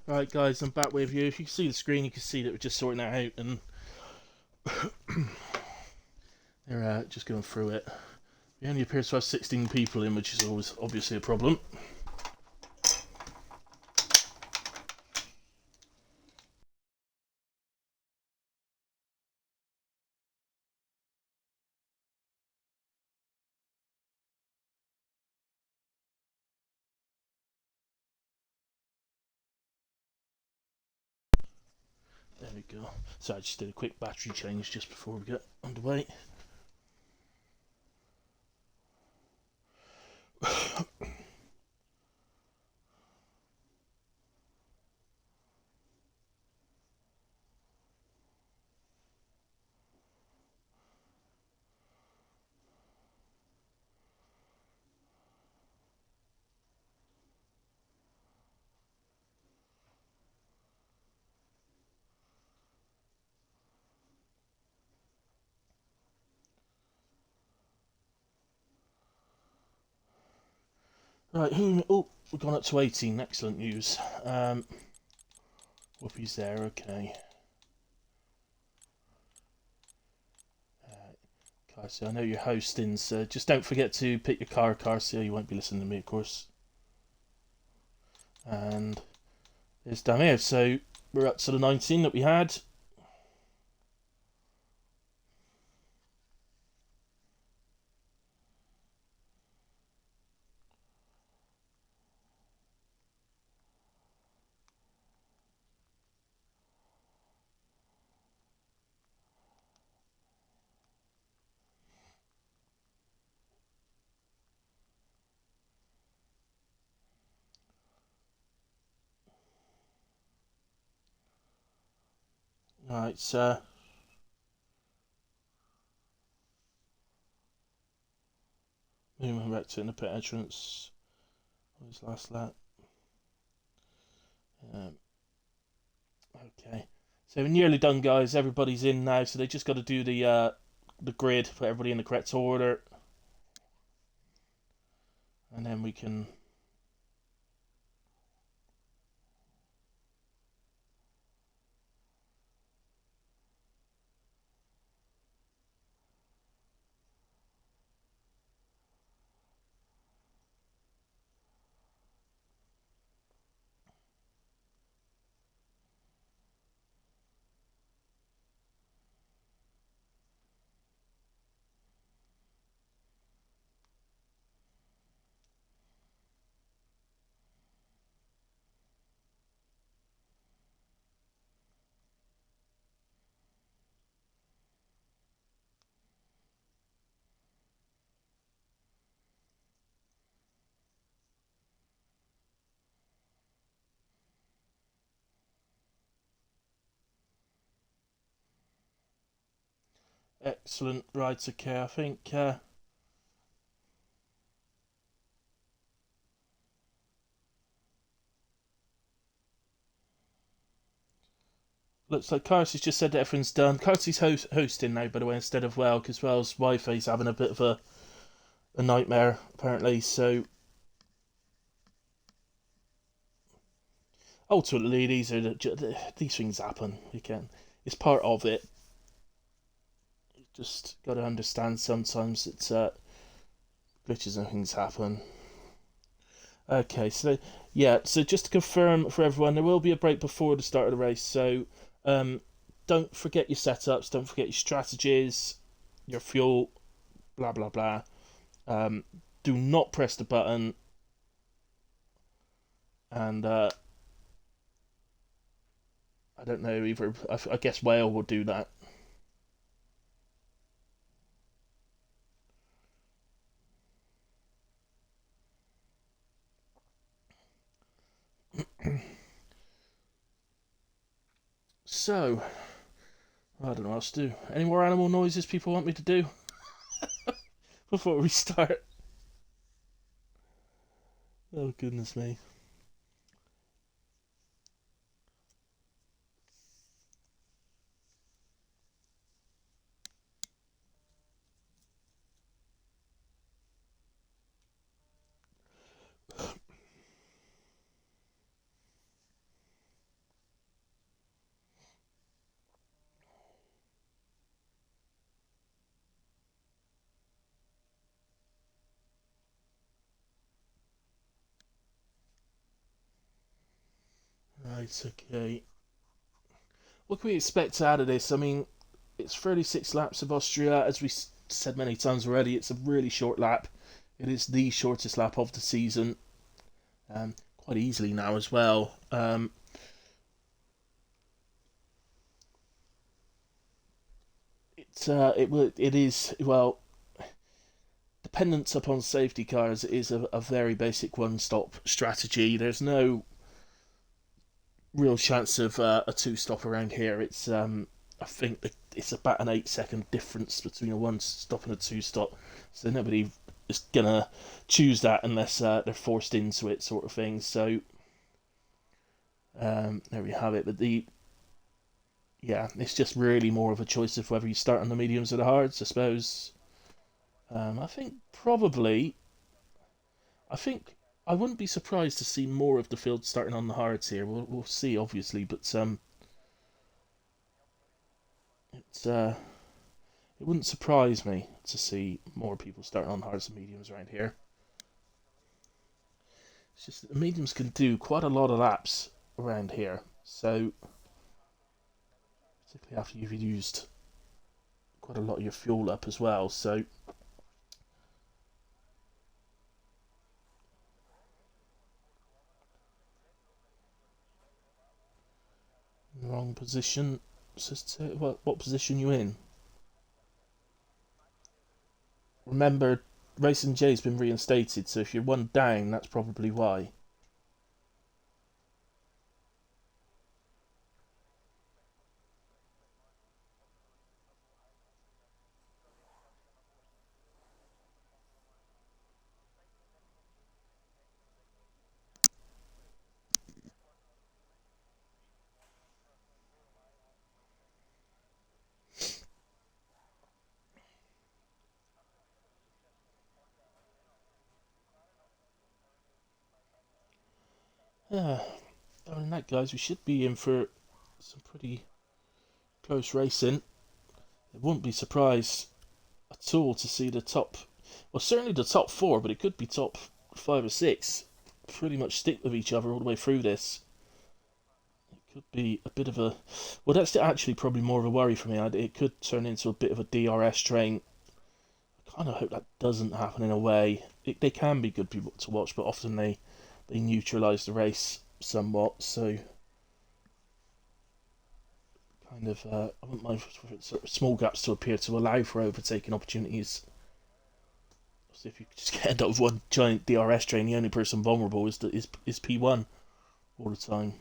Alright guys, I'm back with you. If you can see the screen, you can see that we're just sorting that out and they're just going through it. We only appears to have 16 people in, which is always obviously a problem. There we go. So I just did a quick battery change just before we get underway. Right, oh, we've gone up to 18. Excellent news. Whoopi's there, okay. Carcy, I know you're hosting, so just don't forget to pick your car, Carcy. You won't be listening to me, of course. And it's down here, so we're up to the 19 that we had. Right, so moving back to the pit entrance. What was last lap? Okay, so we're nearly done, guys. Everybody's in now, so they just got to do the grid, put everybody in the correct order, and then we can. Excellent. Right, okay. I think looks like Carsey's just said that everything's done. Carsey's hosting now, by the way, instead of Well, because Well's Wi-Fi's having a bit of a nightmare apparently. So ultimately, these things happen. You can. It's part of it. You just got to understand sometimes it's glitches and things happen. Okay, so yeah, so just to confirm for everyone, there will be a break before the start of the race. So um, don't forget your setups, don't forget your strategies, your fuel, blah blah blah. Um, do not press the button, and I don't know either. I guess Whale will do that. So I don't know what else to do. Any more animal noises people want me to do before we start? Oh goodness me. Right, okay. What can we expect out of this? I mean, it's 36 laps of Austria. As we said many times already, it's a really short lap. It is the shortest lap of the season, quite easily now as well. It is, well, dependence upon safety cars is a very basic one-stop strategy. There's no real chance of a two-stop around here. I think it's about an 8-second difference between a one-stop and a two-stop, so nobody is gonna choose that unless they're forced into it, sort of thing. So there we have it. But it's just really more of a choice of whether you start on the mediums or the hards, I suppose. I think probably. I think I wouldn't be surprised to see more of the field starting on the hards here. We'll see, obviously, but it's it wouldn't surprise me to see more people starting on hards and mediums around here. It's just that the mediums can do quite a lot of laps around here, so particularly after you've used quite a lot of your fuel up as well. So wrong position. What position you in? Remember, Racing J's been reinstated, so if you're one down, that's probably why. Yeah, other than that, guys, we should be in for some pretty close racing. I wouldn't be surprised at all to see the top, well, certainly the top four, but it could be top 5 or 6, pretty much stick with each other all the way through this. It could be a bit of a, well, that's actually probably more of a worry for me. It could turn into a bit of a DRS train. I kind of hope that doesn't happen in a way. They can be good people to watch, but often they neutralise the race somewhat. So kind of, I wouldn't mind for sort of small gaps to appear to allow for overtaking opportunities. So if you just end up with one giant DRS train, the only person vulnerable is P1 all the time.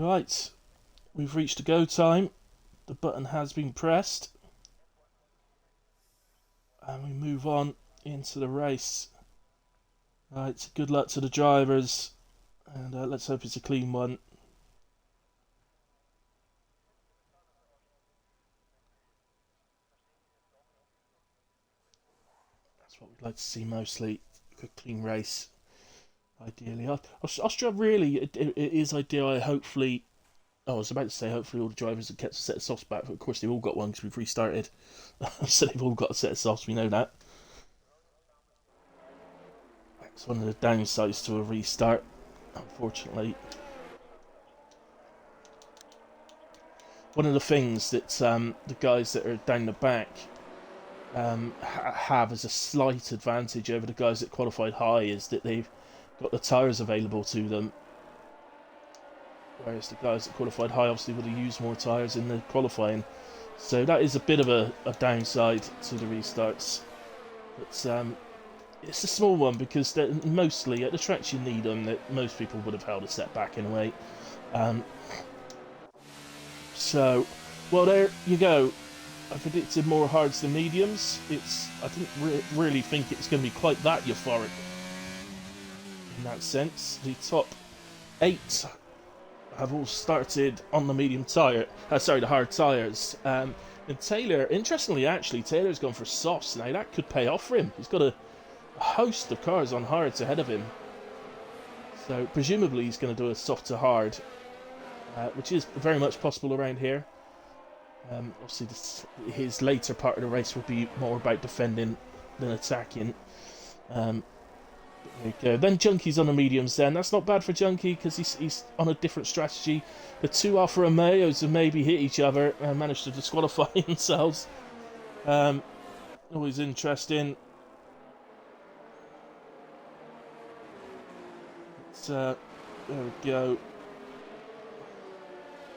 Right, we've reached the go time. The button has been pressed, and we move on into the race. Right, good luck to the drivers, and let's hope it's a clean one. That's what we'd like to see mostly. A clean race, ideally. Austria really, it is ideal. Hopefully, oh, I was about to say hopefully all the drivers have kept a set of softs back, but of course they've all got one because we've restarted. So they've all got a set of softs, we know that. That's one of the downsides to a restart, unfortunately. One of the things that the guys that are down the back have as a slight advantage over the guys that qualified high is that they've got the tyres available to them. Whereas the guys that qualified high obviously would have used more tyres in the qualifying. So that is a bit of a downside to the restarts. But it's a small one because mostly at the tracks you need them, that most people would have held a step back anyway. So, well, there you go. I predicted more hards than mediums. I didn't really think it's going to be quite that euphoric in that sense. The top 8 have all started on the medium tyre. Sorry, the hard tyres. And Taylor, interestingly, actually, Taylor's gone for softs. Now that could pay off for him. He's got a host of cars on hards ahead of him. So presumably he's going to do a soft to hard, which is very much possible around here. Obviously, his later part of the race will be more about defending than attacking. There you go. Then Junkie's on the mediums then. That's not bad for Junkie because he's on a different strategy. The 2 Alfa Romeos have maybe hit each other and managed to disqualify themselves. Always interesting. There we go.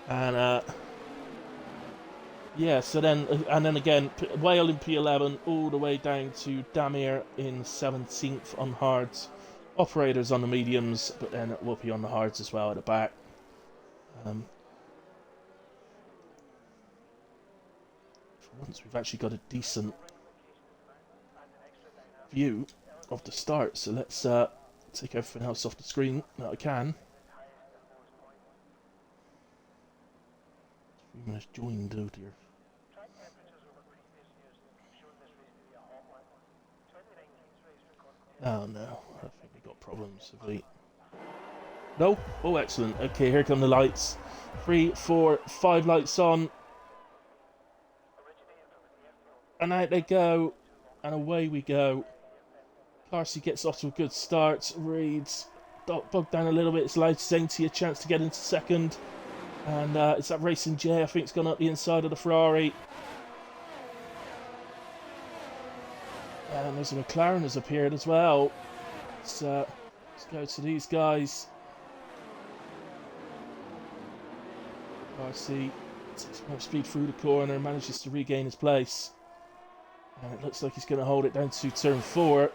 And yeah, so then again, Whale in P11 all the way down to Damir in 17th on hards. Operators on the mediums, but then Whoopi on the hards as well at the back. For once, we've actually got a decent view of the start, so let's take everything else off the screen that I can. We must join out here. Oh no, I think we got problems. Have we? No? Oh, excellent. Okay, here come the lights. 3, 4, 5 lights on. And out they go. And away we go. Carsey gets off to a good start. Reed's bogged down a little bit. It's allowed Sainty a chance to get into second. And it's that Racing J, I think, it's gone up the inside of the Ferrari. And there's a McLaren has appeared as well. So let's go to these guys. Carsey takes more speed through the corner and manages to regain his place. And it looks like he's going to hold it down to turn 4.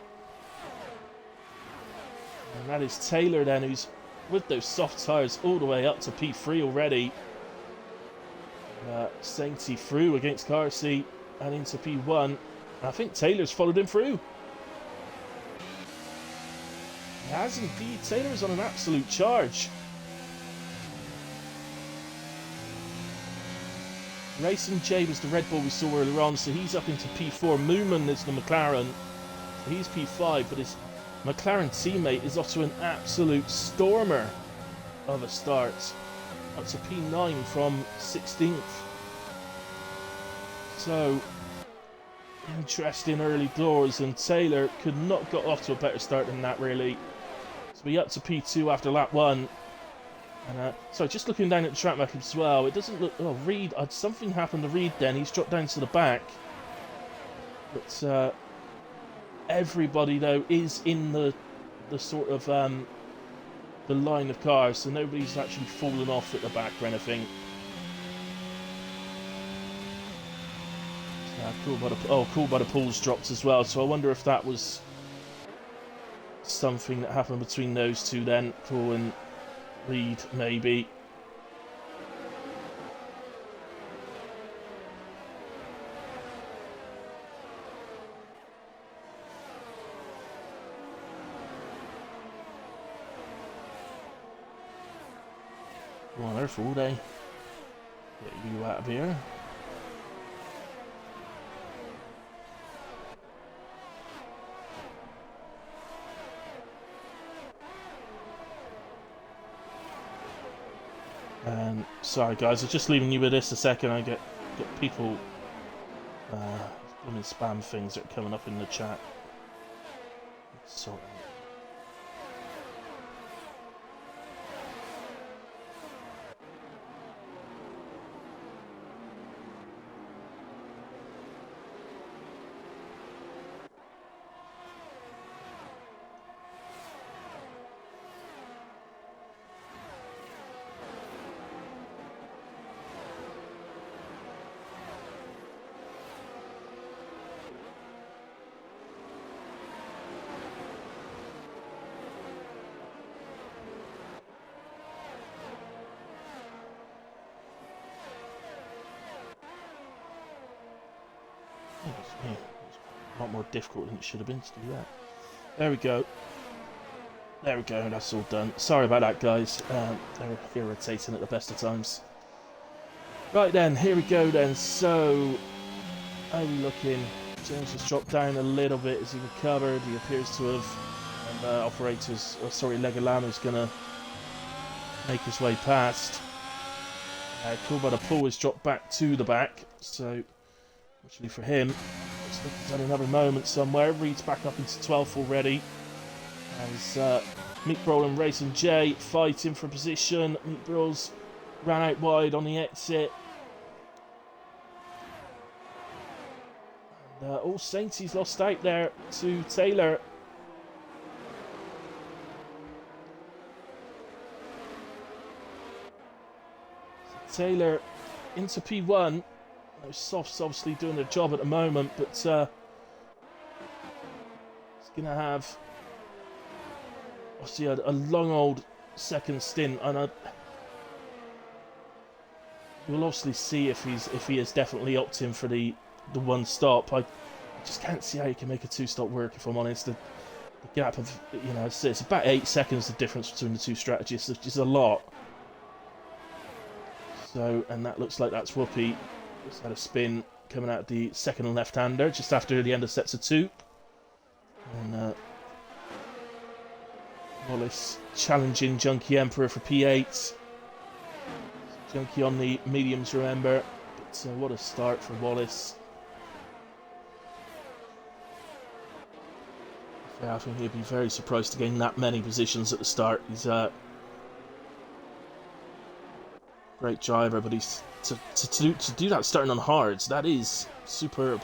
And that is Taylor then, who's with those soft tyres all the way up to P3 already. Sainty through against Carsey and into P1. And I think Taylor's followed him through. He has indeed. Taylor is on an absolute charge. Racing J was the Red Bull we saw earlier on, so he's up into P4. Mooman is the McLaren. So he's P5, but his McLaren teammate is off to an absolute stormer of a start. Up to P9 from 16th. So, interesting early doors, and Taylor could not got off to a better start than that, really. So we up to P2 after lap 1. And, sorry, just looking down at the track map as well, it doesn't look... Oh, Reed, something happened to Reed then. He's dropped down to the back. But everybody, though, is in the sort of the line of cars, so nobody's actually fallen off at the back or anything. Cool by the pools dropped as well, so I wonder if that was something that happened between those two then. Cool and Reed, maybe. Come on, Earth, all day. Get you out of here. Sorry guys, I'm just leaving you with this a second. I get people spam things that are coming up in the chat. Sorry. Yeah, it's a lot more difficult than it should have been to do that. There we go. There we go, that's all done. Sorry about that, guys. They're irritating at the best of times. Right then, here we go then. So, how are we looking? James has dropped down a little bit as he recovered. He appears to have. And Legolam's going to make his way past. Cool, the pull has dropped back to the back. So, actually for him, looks like he's had another moment somewhere. Reed's back up into 12th already. As Meat Brawl and Racing J fighting for position. Meat Brawl's ran out wide on the exit. And All Saints, he's lost out there to Taylor. So Taylor into P1. Those softs obviously doing their job at the moment, but he's going to have obviously a long old second stint, and we'll obviously see if he is definitely opting for the one stop. I just can't see how you can make a two stop work, if I'm honest. The gap of, it's about 8 seconds the difference between the two strategies, which is a lot. So, and that looks like that's Whoopi. Just had a spin coming out the second left-hander just after the end of sets of 2. And Wallace challenging Junkie Emperor for P8. Junkie on the mediums, remember. But what a start for Wallace. Yeah, I think he'd be very surprised to gain that many positions at the start. He's a great driver, but he's to do that starting on hards, that is superb.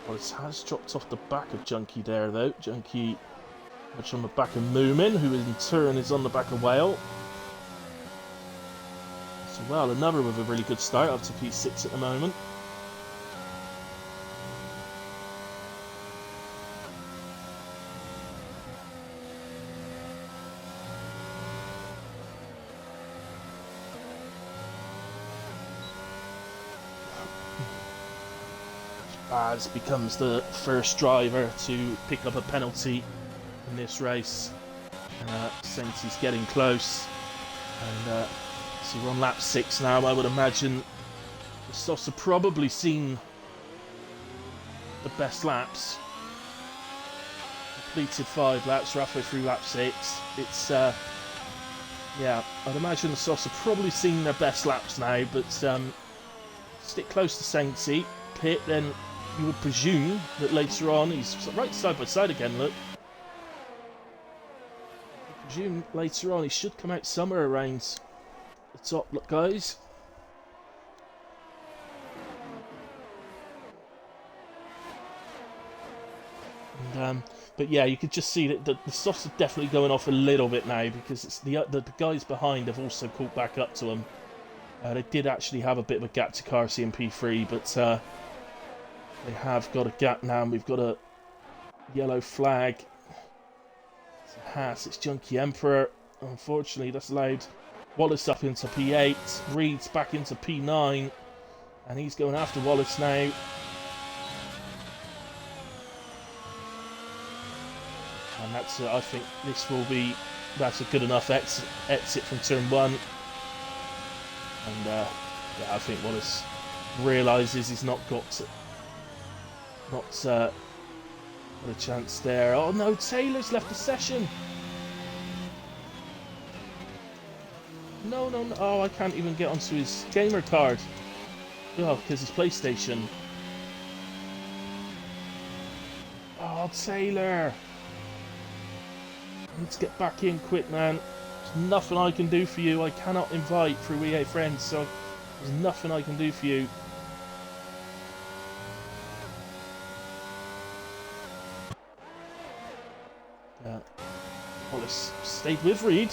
Wallace has dropped off the back of Junkie there, though. Junkie much on the back of Moomin, who in turn is on the back of Whale. So, well, another with a really good start up to P6 at the moment. Baz becomes the first driver to pick up a penalty in this race. Saints is getting close. And so we're on lap 6 now. I would imagine the Soss have probably seen the best laps. Completed 5 laps, we're halfway through lap 6. It's, yeah, I'd imagine the Soss have probably seen their best laps now, but stick close to Saintsy. Pit, then you would presume that later on, he's right side by side again, look. I presume later on he should come out somewhere around the top, look, guys. And, but yeah, you could just see that the softs are definitely going off a little bit now, because it's the guys behind have also caught back up to them. They did actually have a bit of a gap to Carsey and P3, but they have got a gap now, and we've got a yellow flag. It's a Haas, it's Junkie Emperor. Unfortunately, that's allowed Wallace up into P8. Reed's back into P9. And he's going after Wallace now. And that's, I think this will be, that's a good enough exit from turn 1. And yeah, I think Wallace realises he's not got a chance there. Oh no, Taylor's left the session. No. Oh, I can't even get onto his gamer card. Oh, because his PlayStation. Oh, Taylor. Let's get back in quick, man. There's nothing I can do for you. I cannot invite through EA Friends, so there's nothing I can do for you. Wallace stayed with Reed.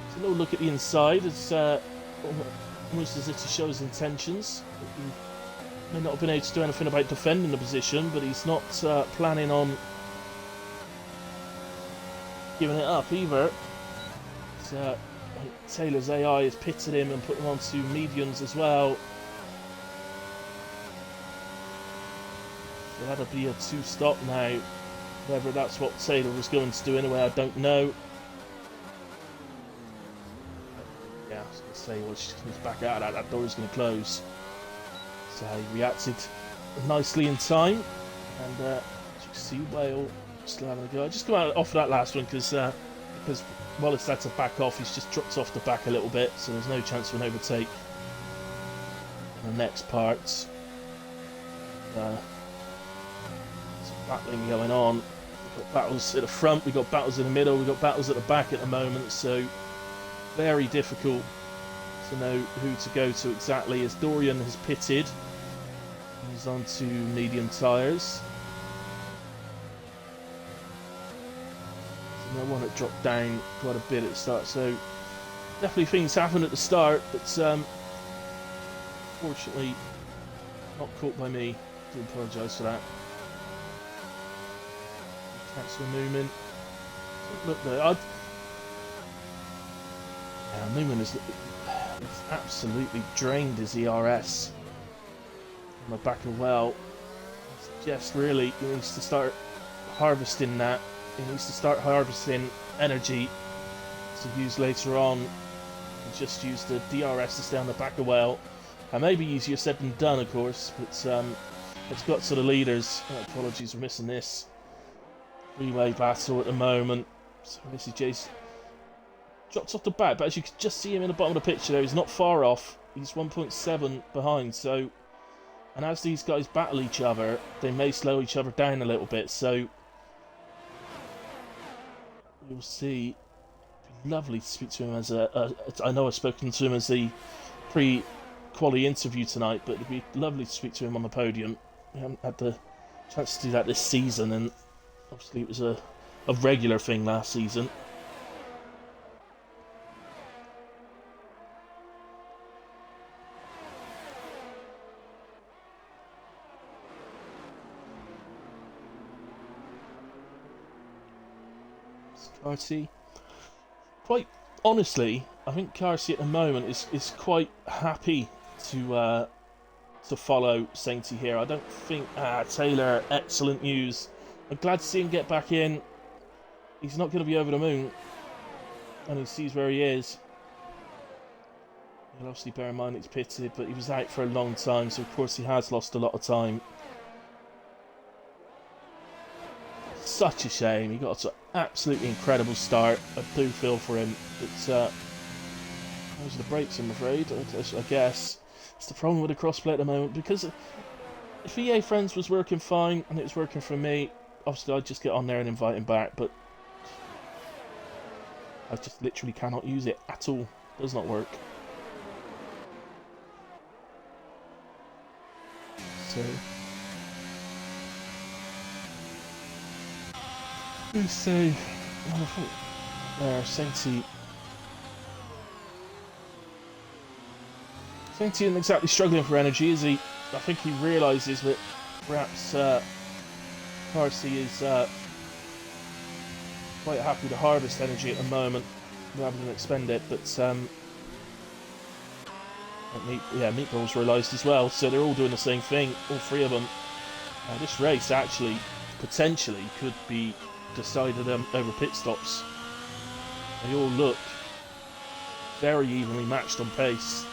It's a little look at the inside. It's almost as if to show his intentions. He may not have been able to do anything about defending the position, but he's not planning on giving it up either. So, Taylor's AI has pitted him and put him onto mediums as well. So that'll be a 2-stop now. Whether that's what Taylor was going to do anyway, I don't know. Yeah, I was going to say, well, she's going to back out of that door is going to close. So he reacted nicely in time. And as you can see, Whale still having a go. I just come out off of that last one because Wallace had to back off. He's just dropped off the back a little bit, so there's no chance of an overtake in the next part. There's battling going on. We've got battles at the front, we've got battles in the middle, we've got battles at the back at the moment, so very difficult to know who to go to exactly, as Dorian has pitted. He's on to medium tyres. No one that dropped down quite a bit at the start, so definitely things happened at the start, but fortunately not caught by me. I do apologise for that. Cancel Newman. Look there, yeah, Newman is absolutely drained his ERS on the back of well. I suggest really he needs to start harvesting that. He needs to start harvesting energy to use later on. And just use the DRS to stay on the back of well. And maybe easier said than done, of course, but it's got to the leaders. Apologies for missing this relay battle at the moment. So Missy J's drops off the back, but as you can just see him in the bottom of the picture there, he's not far off. He's 1.7 behind, so... And as these guys battle each other, they may slow each other down a little bit, so... You'll see. It'd be lovely to speak to him as I know I've spoken to him as the pre-quali interview tonight, but it'd be lovely to speak to him on the podium. We haven't had the chance to do that this season, and obviously it was a regular thing last season. Carty. Quite honestly, I think Carty at the moment is quite happy to follow Sainty here. I don't think Taylor, excellent news. I'm glad to see him get back in. He's not going to be over the moon, and he sees where he is. He'll obviously bear in mind it's pitted, but he was out for a long time, so of course he has lost a lot of time. Such a shame. He got an absolutely incredible start. I do feel for him, but those are the brakes, I'm afraid. I guess it's the problem with the crossplay at the moment, because if EA Friends was working fine and it was working for me, obviously I'd just get on there and invite him back, but I just literally cannot use it at all. It does not work. So let's say, there, Sainty isn't exactly struggling for energy, is he? I think he realises that perhaps Carty is quite happy to harvest energy at the moment rather than expend it, but Meatballs realised as well, so they're all doing the same thing, all three of them. This race actually potentially could be decided over pit stops. They all look very evenly matched on pace.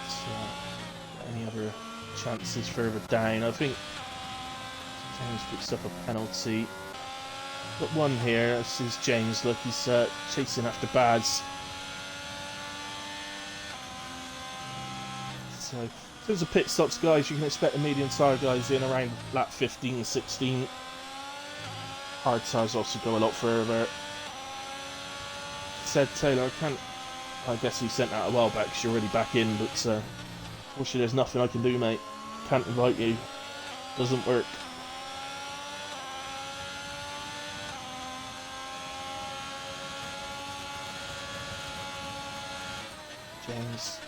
So, any other chances further down? I think James picks up a penalty. Got one here. This is James. Look, he's chasing after Bads. So, in terms of pit stops, guys, you can expect the medium tyre guys in around lap 15, 16. Hard tyres also go a lot further. Said Taylor, I guess he sent that a while back because you're already back in, but unfortunately there's nothing I can do, mate. Can't invite you. Doesn't work. James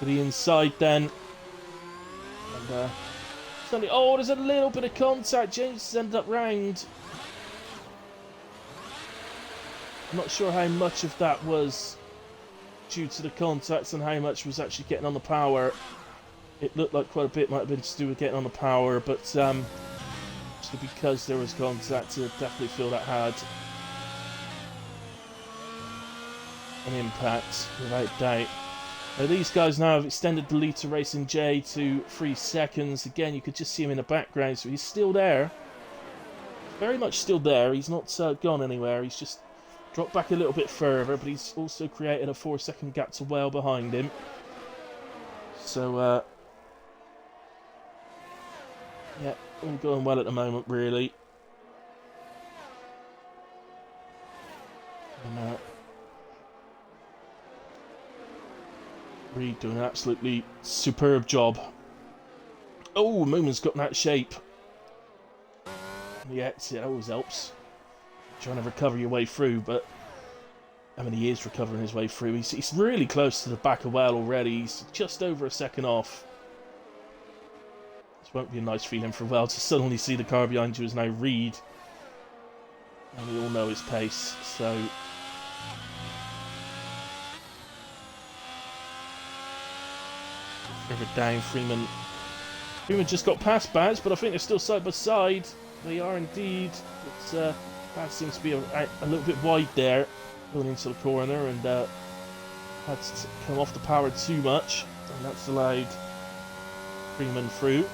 to the inside then. And suddenly, oh, there's a little bit of contact. James has ended up round. I'm not sure how much of that was due to the contacts and how much was actually getting on the power. It looked like quite a bit might have been to do with getting on the power, but because there was contact, I definitely feel that had an impact, without doubt. Now these guys now have extended the lead to Racing J to 3 seconds. Again, you could just see him in the background, so he's still there. Very much still there. He's not gone anywhere. He's just dropped back a little bit further, but he's also created a 4-second gap to Whale behind him. So, yeah, all going well at the moment, really. And, Reed doing an absolutely superb job. Oh, Moomin's got that shape. The exit always helps. Trying to recover your way through, but I mean, he is recovering his way through. He's really close to the back of Whale already. He's just over a second off. This won't be a nice feeling for Whale to suddenly see the car behind you is now Reed. And we all know his pace, so... Further down, Freeman just got past Baz, but I think they're still side by side. They are indeed. It's, Baz seems to be a little bit wide there, going into the corner, and had to come off the power too much, and that's allowed Freeman through.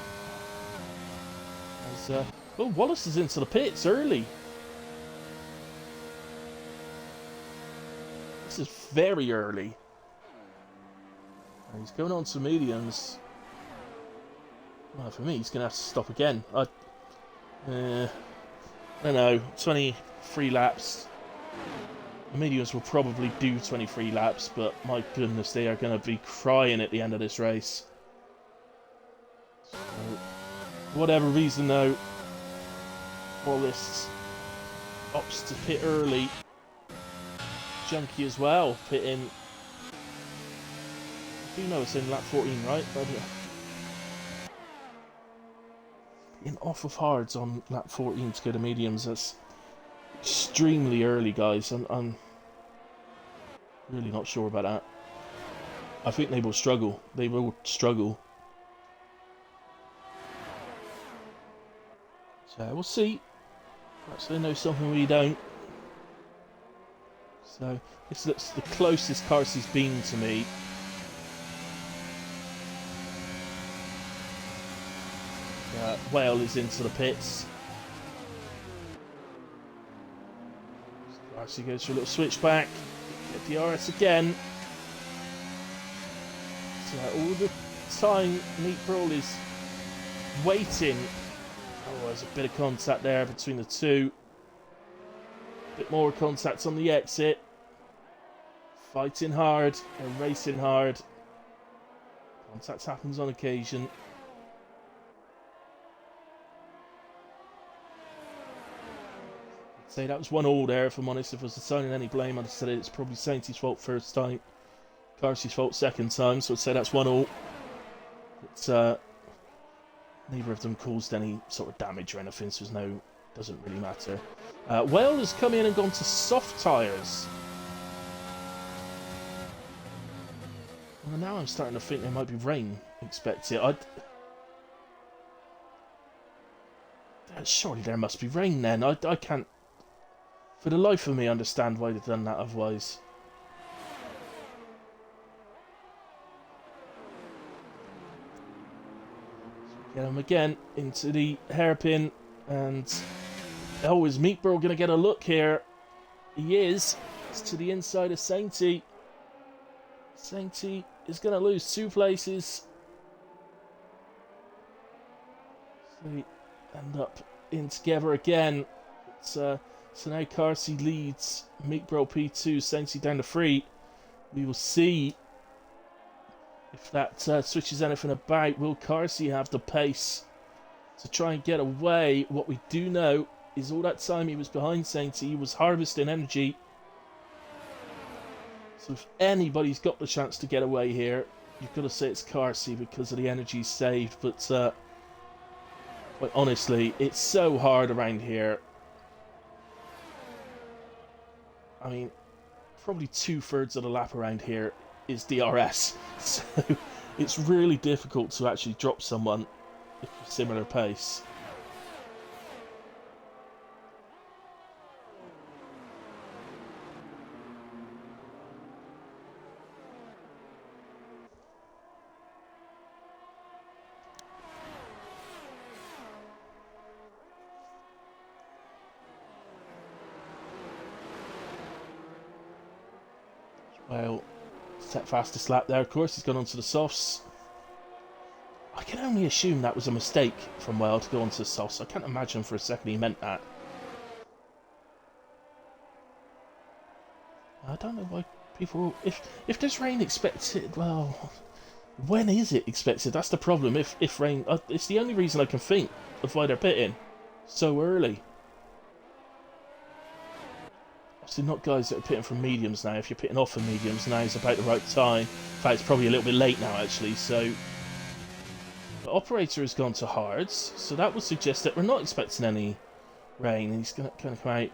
As, oh, Wallace is into the pits early. This is very early. And he's going on to mediums. Well, for me, he's going to have to stop again. I don't know, 23 laps. The mediums will probably do 23 laps, but my goodness, they are going to be crying at the end of this race. So, for whatever reason, though, Wallace opts to pit early. Junkie as well, pitting. I do know it's in lap 14, right? But, in off of hards on lap 14 to go to mediums. That's extremely early, guys. I'm really not sure about that. I think they will struggle. They will struggle. So we'll see. Perhaps they know something we don't. So this looks the closest Carsey's been to me. Whale is into the pits. Carsey goes for a little switchback. Get the RS again. So all the time Neat Brawl is waiting. Oh, there's a bit of contact there between the two. A bit more contact on the exit. Fighting hard and racing hard. Contact happens on occasion. Say that was 1-1 there, if I'm honest. If I was assigning any blame, I'd have said it's probably Sainty's fault first time, Carsey's fault second time, so I'd say that's 1-1. But neither of them caused any sort of damage or anything, so doesn't really matter. Whale has come in and gone to soft tyres. Well, now I'm starting to think there might be rain expected. Surely there must be rain then. I can't, for the life of me, understand why they've done that otherwise. So get him again into the hairpin, and oh, is Meatball going to get a look here? He is. It's to the inside of Sainty. Sainty is going to lose 2 places. So we end up in together again. So now Carsey leads Meatbro P2, Sainty down to 3. We will see if that switches anything about. Will Carsey have the pace to try and get away? What we do know is all that time he was behind Sainty, he was harvesting energy. So if anybody's got the chance to get away here, you've got to say it's Carsey because of the energy saved, but quite honestly, it's so hard around here. I mean, probably 2/3 of the lap around here is DRS, so it's really difficult to actually drop someone at a similar pace. Well, set fastest lap there, of course. He's gone onto the softs. I can only assume that was a mistake from Well to go onto the softs. I can't imagine for a second he meant that. I don't know why people... If there's rain expected, well... When is it expected? That's the problem. If rain... it's the only reason I can think of why they're pitting so early. Obviously not guys that are pitting from mediums now. If you're pitting off from mediums, now is about the right time. In fact, it's probably a little bit late now, actually. So, the operator has gone to hards. So that would suggest that we're not expecting any rain. He's going to kind of come out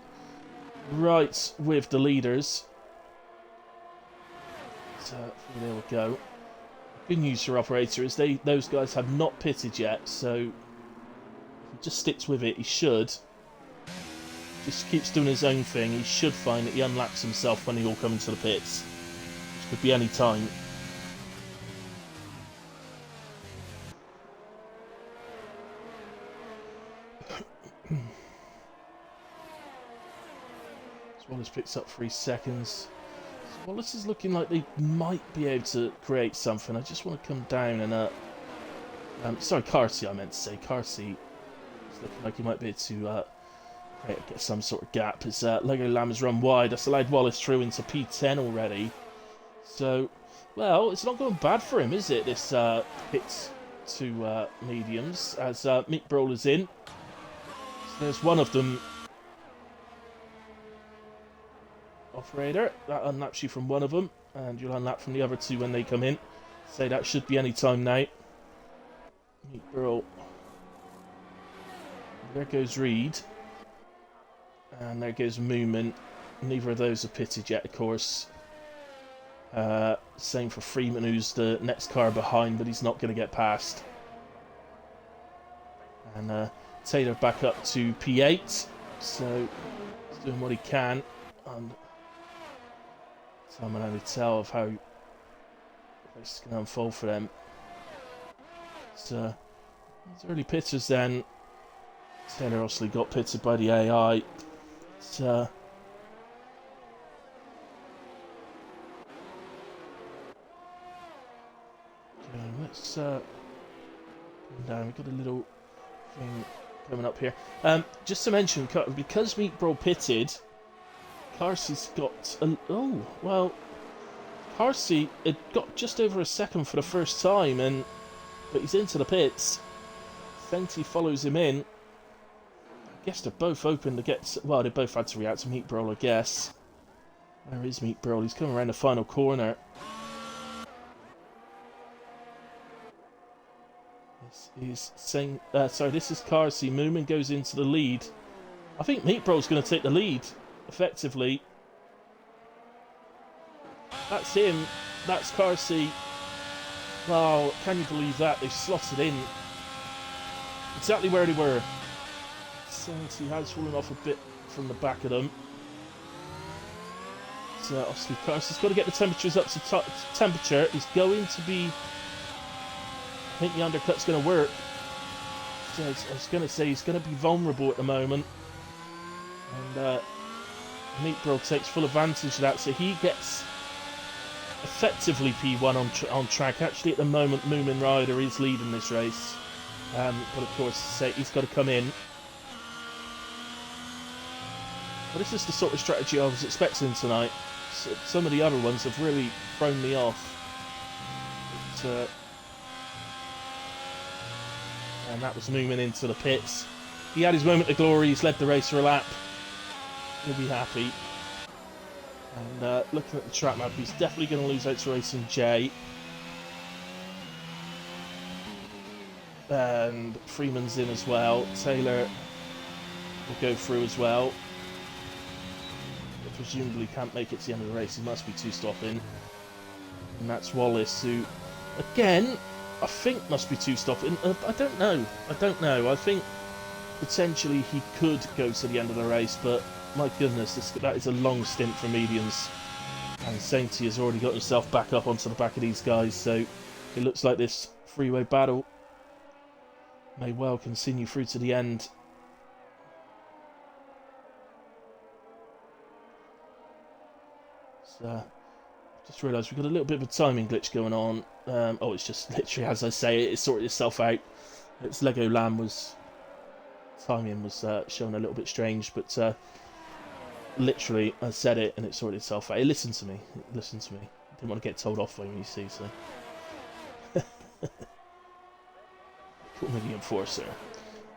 right with the leaders. So, there we go. Good news for operator is those guys have not pitted yet. So, if he just sticks with it, he should. Just keeps doing his own thing, he should find that he unlaps himself when they all come into the pits. Which could be any time. Wallace picks up 3 seconds. So Wallace is looking like they might be able to create something. I just want to come down and... sorry, Carsey I meant to say. Carsey is looking like he might be able to... get some sort of gap. As Lego Lamb has run wide, that's allowed Wallace through into P10 already. So, well, it's not going bad for him, is it? This pit to mediums as Meat Brawl is in. So there's one of them. Operator, that unlaps you from one of them, and you'll unlap from the other two when they come in. So that should be any time now. Meat Brawl. There goes Reed. And there goes Moomin. Neither of those are pitted yet, of course. Same for Freeman, who's the next car behind, but he's not going to get past. And Taylor back up to P8. So he's doing what he can. And time will only tell of how the race is going to unfold for them. So, these early pitters then. Taylor obviously got pitted by the AI. So, let's come down. We've got a little thing coming up here. Just to mention, because Meat Brawl pitted, Carsey's got oh well. Carsey had got just over a second for the first time, but he's into the pits. Fenty follows him in. I guess they're both open to get... Well, they both had to react to Meat Brawl, I guess. Where is Meat Brawl? He's coming around the final corner. This is saying... sorry, this is Carsey. Moomin goes into the lead. I think Meat Brawl's going to take the lead, effectively. That's him. That's Carsey. Wow, can you believe that? They've slotted in exactly where they were. He has fallen off a bit from the back of them. So obviously Carsey's got to get the temperatures up to temperature. He's going to be... I think the undercut's going to work. So I was going to say he's going to be vulnerable at the moment. And Meat Brawl takes full advantage of that. So he gets effectively P1 on track. Actually at the moment Moomin Rider is leading this race. But of course he's got to come in. But this is the sort of strategy I was expecting tonight. Some of the other ones have really thrown me off. But, and that was Moomin into the pits. He had his moment of glory, he's led the race for a lap. He'll be happy. And looking at the track map, he's definitely going to lose out to Racing J. And Freeman's in as well. Taylor will go through as well. But presumably can't make it to the end of the race. He must be two-stopping. And that's Wallace, who, again, I think must be two-stopping. I don't know. I think potentially he could go to the end of the race, but my goodness, that is a long stint for mediums. And Sainty has already got himself back up onto the back of these guys, so it looks like this freeway battle may well continue through to the end. So, just realised we've got a little bit of a timing glitch going on. Oh, it's just literally as I say it, it's sorted itself out. Its Lego Lamb was... timing was showing a little bit strange, but literally I said it and it sorted itself out. It listened to me. Didn't want to get told off by me, you see, so... Cool medium Enforcer.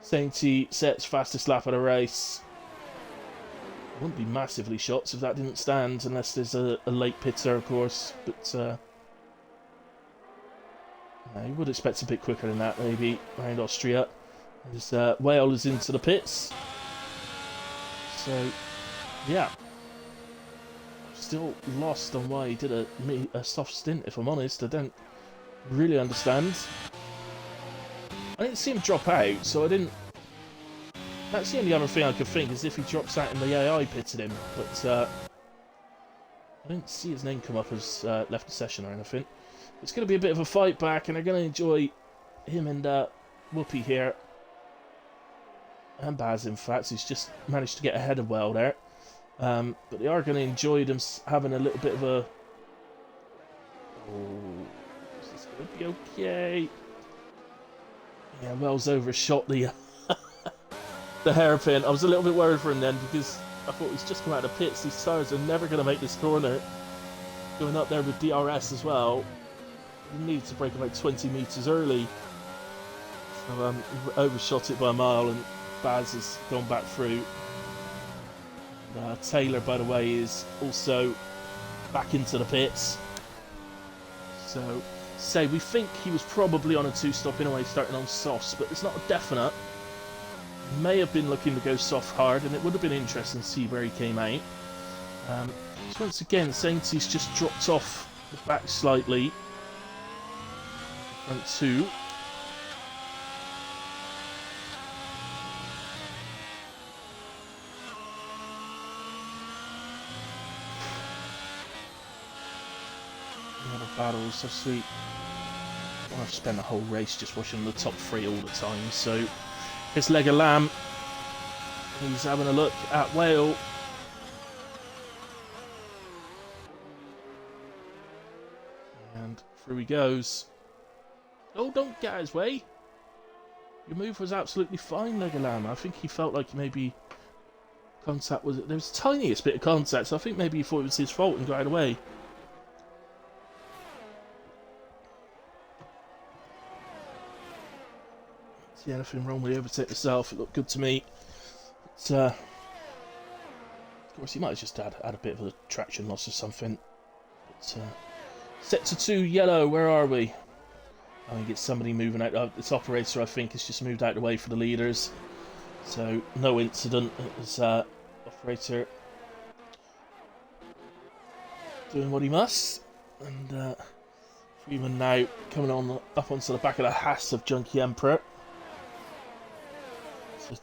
Sainty sets fastest lap of the race. Wouldn't be massively shocked if that didn't stand, unless there's a late pitter, of course. But you would expect a bit quicker than that, maybe, around Austria. As Whale is into the pits. So, yeah. Still lost on why he did a soft stint, if I'm honest. I don't really understand. I didn't see him drop out, so I didn't... That's the only other thing I could think, is if he drops out and the AI pitted him. But I didn't see his name come up as left the session or anything. It's going to be a bit of a fight back, and they're going to enjoy him and Whoopi here. And Baz, in fact, who's just managed to get ahead of Well there. But they are going to enjoy them having a little bit of a... Oh, is this going to be okay? Yeah, Wells overshot the the hairpin. I was a little bit worried for him then, because I thought he's just come out of the pits. These tyres are never going to make this corner. Going up there with DRS as well. You need to break about 20 metres early. So he overshot it by a mile, and Baz has gone back through. Taylor, by the way, is also back into the pits. So, say we think he was probably on a two-stop in a way, starting on softs, but it's not a definite. He may have been looking to go soft hard, and it would have been interesting to see where he came out. So once again, Sainty's just dropped off the back slightly. Front two. Battles, so sweet. Well, I've spent the whole race just watching the top three all the time. So here's Lega Lamb. He's having a look at Whale. And through he goes. Oh, don't get out of his way. Your move was absolutely fine, Lega Lamb. I think he felt like maybe contact was... There was the tiniest bit of contact, so I think maybe he thought it was his fault and got out of the way. See anything wrong with the overtake itself? It looked good to me. But, of course, he might have just had a bit of a traction loss or something. But, set to 2, yellow. Where are we? I think it's somebody moving out. This operator, I think, has just moved out of the way for the leaders. So no incident. It was operator doing what he must, and Freeman now coming on up onto the back of the Haas of Junkie Emperor. So,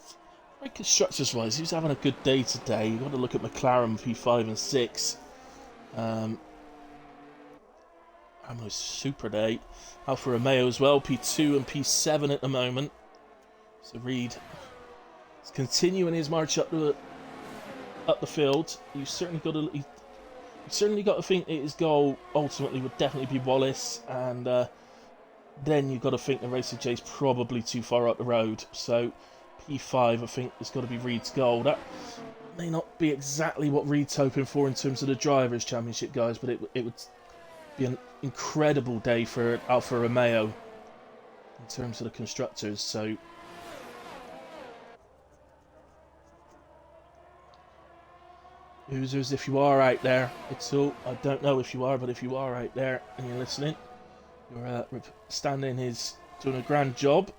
constructors-wise, he's having a good day today. You've got to look at McLaren P5 and 6. Almost super day. Alfa Romeo as well, P2 and P7 at the moment. So Reed is continuing his march up the field. You've certainly got to think that his goal ultimately would definitely be Wallace, and then you've got to think the Racer J's probably too far up the road. So P5, I think, has got to be Reed's goal. That may not be exactly what Reed's hoping for in terms of the Drivers' Championship, guys, but it would be an incredible day for Alfa Romeo in terms of the constructors. So users, if you are out there, I don't know if you are, but if you are out there and you're listening, your standing is doing a grand job.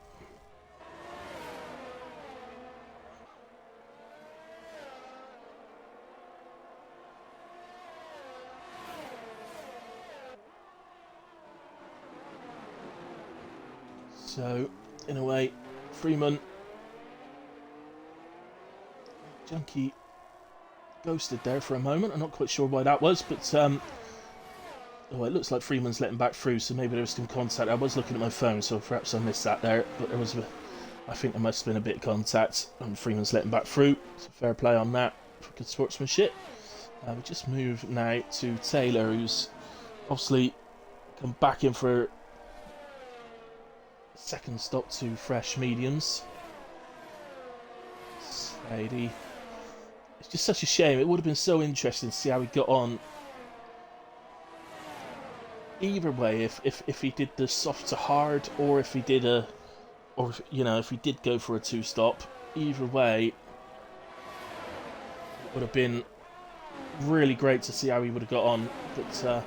So, in a way, Freeman... Junkie ghosted there for a moment. I'm not quite sure why that was, but... Oh, it looks like Freeman's letting back through, so maybe there was some contact. I was looking at my phone, so perhaps I missed that there, but there was... I think there must have been a bit of contact, and Freeman's letting back through. So fair play on that for good sportsmanship. We just move now to Taylor, who's obviously come back in for a second stop to fresh mediums. Sadie. It's just such a shame. It would have been so interesting to see how he got on. Either way, if he did the soft to hard, or if he did a... Or, you know, if he did go for a two-stop, either way, it would have been really great to see how he would have got on. But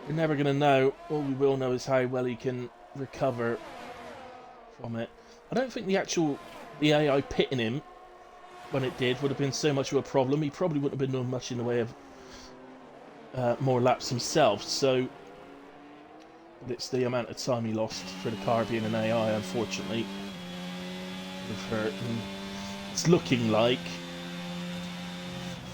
we're never going to know. All we will know is how well he can recover from it. I don't think the AI pitting him, when it did, would have been so much of a problem. He probably wouldn't have been doing much in the way of more laps himself. So... But it's the amount of time he lost for the car being an AI, unfortunately, would have hurt. And it's looking like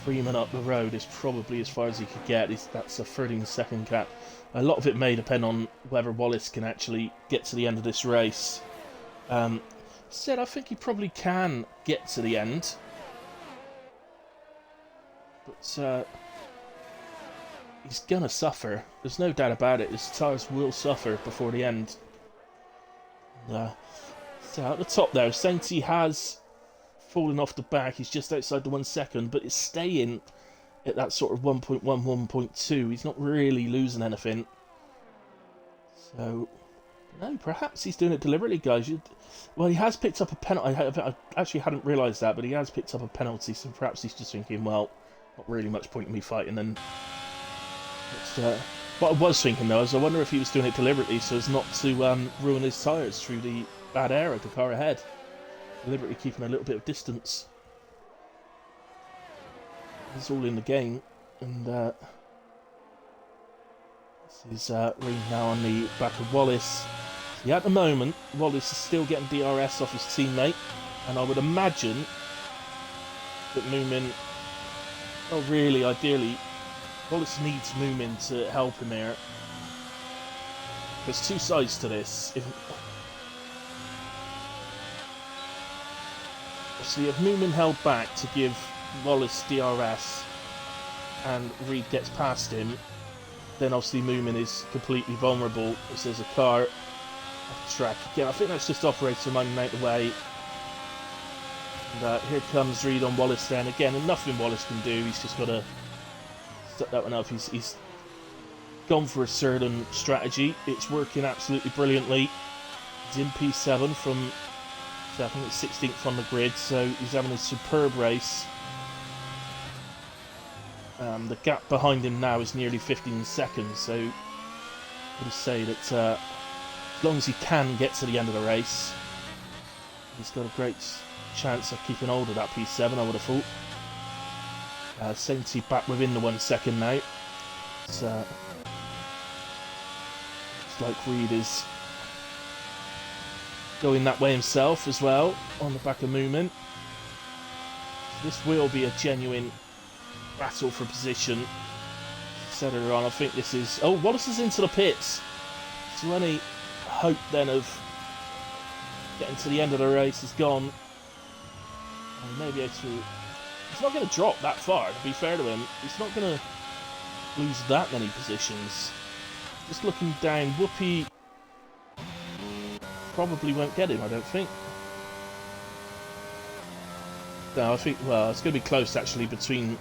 Freeman up the road is probably as far as he could get. That's a 13-second gap. A lot of it may depend on whether Wallace can actually get to the end of this race. I think he probably can get to the end. But... he's gonna suffer. There's no doubt about it. His tyres will suffer before the end. So at the top there, Sainty has fallen off the back. He's just outside the 1 second, but it's staying at that sort of 1.1, 1.2. He's not really losing anything. So, no, perhaps he's doing it deliberately, guys. Well, he has picked up a penalty. I actually hadn't realised that, but he has picked up a penalty, so perhaps he's just thinking, well, not really much point in me fighting, and... what I was thinking though is I wonder if he was doing it deliberately so as not to ruin his tyres through the bad air of the car ahead. Deliberately keeping a little bit of distance. It's all in the game, and this is Reed now on the back of Wallace. See, at the moment, Wallace is still getting DRS off his teammate, and I would imagine that Moomin, well, really, ideally, Wallace needs Moomin to help him here. There's two sides to this. If Moomin held back to give Wallace DRS and Reed gets past him, then obviously Moomin is completely vulnerable as there's a car off the track. Again, I think that's just operator minding out the way. And here comes Reed on Wallace then. Again, and nothing Wallace can do. He's just got to set that one up. He's gone for a certain strategy. It's working absolutely brilliantly. He's in P7 from, I think it's 16th on the grid, so he's having a superb race. The gap behind him now is nearly 15 seconds, so I would say that as long as he can get to the end of the race, he's got a great chance of keeping hold of that P7, I would have thought. Sainty back within the 1 second now. It's like Reed is going that way himself as well, on the back of Moomin. This will be a genuine battle for position. Said earlier on, I think this is... Oh, Wallace is into the pits. So any hope then of getting to the end of the race is gone. And maybe actually... He's not going to drop that far, to be fair to him. He's not going to lose that many positions. Just looking down, Whoopi probably won't get him, I don't think. No, I think, well, it's going to be close actually between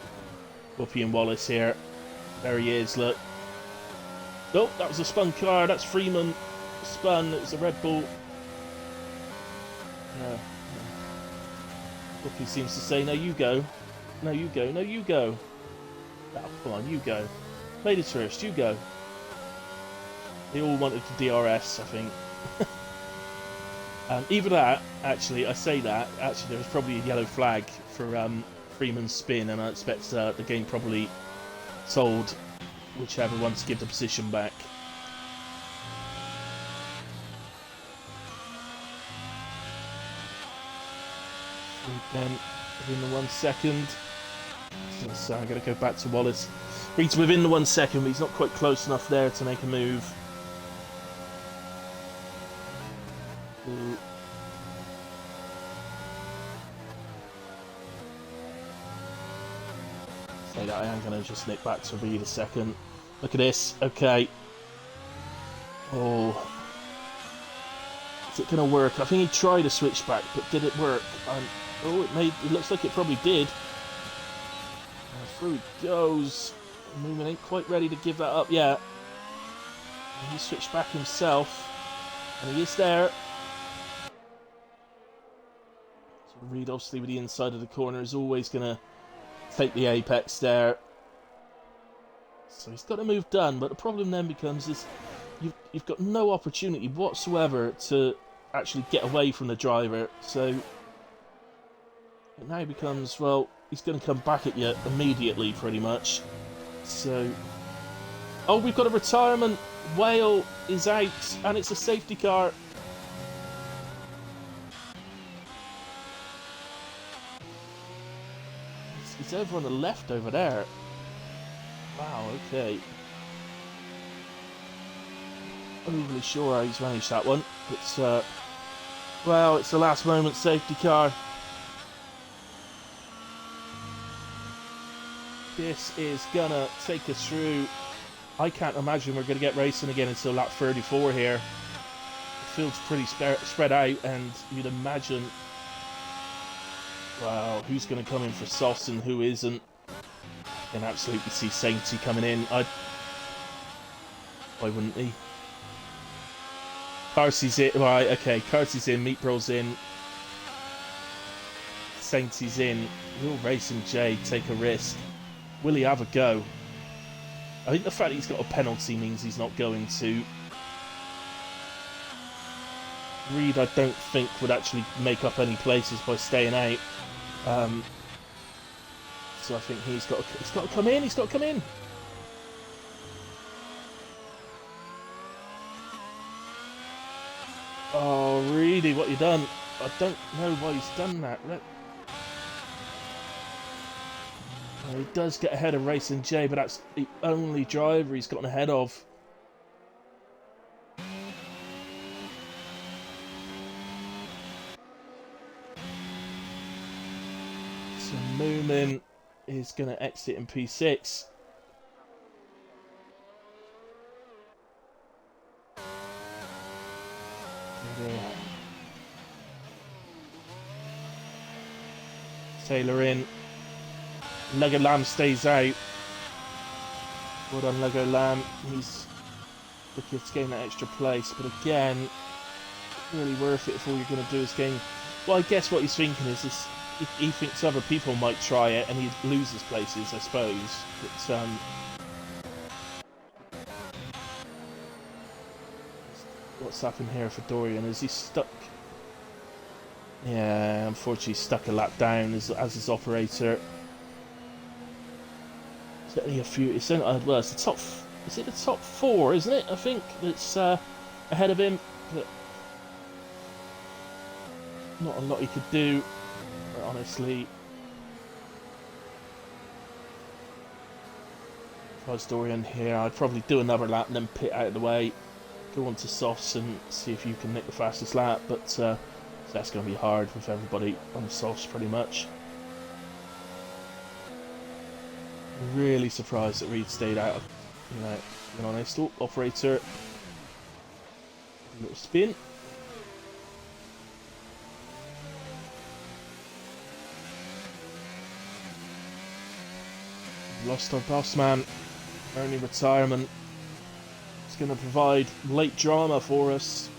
Whoopi and Wallace here. There he is, look. Oh, that was a spun car. That's Freeman spun. It was a Red Bull. Whoopi seems to say, no, you go. No, you go. No, you go. Oh, come on, you go. Ladies first, you go. They all wanted to DRS, I think. Either that, actually, I say that, actually there was probably a yellow flag for Freeman's spin, and I expect the game probably told whichever one to give the position back. Again, within the 1 second. So I'm going to go back to Wallace. Reed's within the 1 second, but he's not quite close enough there to make a move. Ooh. Say that I am going to just nick back to Reed a second. Look at this. Okay. Oh. Is it going to work? I think he tried a switchback, but did it work? Oh, it looks like it probably did. Through he goes. Moomin ain't quite ready to give that up yet. And he switched back himself. And he is there. So Reed, obviously, with the inside of the corner, is always going to take the apex there. So he's got a move done, but the problem then becomes is you've got no opportunity whatsoever to actually get away from the driver. So it now becomes, well, he's going to come back at you immediately, pretty much. So, oh, we've got a retirement. Whale is out, and it's a safety car. He's over on the left over there. Wow, okay. Overly sure how he's managed that one. It's, well, it's the last moment safety car. This is gonna take us through. I can't imagine we're gonna get racing again until lap 34 here. The field's pretty spread out, and you'd imagine, wow, who's gonna come in for Sauce and who isn't. You can absolutely see Sainty coming in. Why wouldn't he? Carsey's in. Right, okay. Carsey's in. Meatball's in. Sainty's in. Will Racing J take a risk? Will he have a go? I think the fact that he's got a penalty means he's not going to. Reed, I don't think, would actually make up any places by staying out. So I think he's got to come in. He's got to come in. Oh, really? What you done? I don't know why he's done that. Well, he does get ahead of Racing J, but that's the only driver he's gotten ahead of. So Moomin is going to exit in P6. Taylor in. Lego Lamb stays out. Well done, Lego Lamb. He's looking to gain that extra place, but again, really worth it if all you're going to do is gain. Well, I guess what he's thinking is he thinks other people might try it and he loses places, I suppose. But what's happened here for Dorian? Is he stuck? Yeah, unfortunately, stuck a lap down as his operator. It's only a few. It's only, well, it's the top. Is it the top 4? Isn't it? I think that's ahead of him. But not a lot he could do, honestly. If I was Dorian here, I'd probably do another lap and then pit out of the way, go on to softs and see if you can nick the fastest lap. But so that's going to be hard with everybody on the softs, pretty much. Really surprised that Reed stayed out. You know, being honest. Oh, operator. A little spin. Lost our boss man. Early retirement. It's going to provide late drama for us.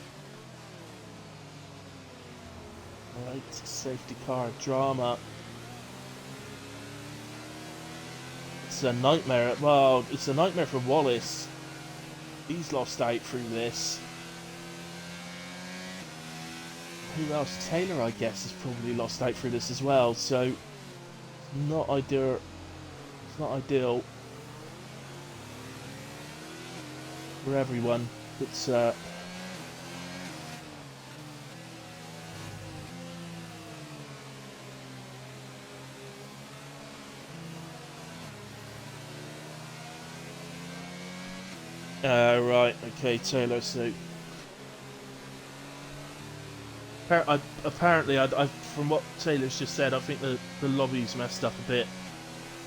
Late safety car drama. It's a nightmare. Well, it's a nightmare for Wallace. He's lost out through this. Who else? Taylor, I guess, has probably lost out through this as well. So, not ideal. It's not ideal for everyone. It's Right, okay, Taylor, so... Apparently, from what Taylor's just said, I think the lobby's messed up a bit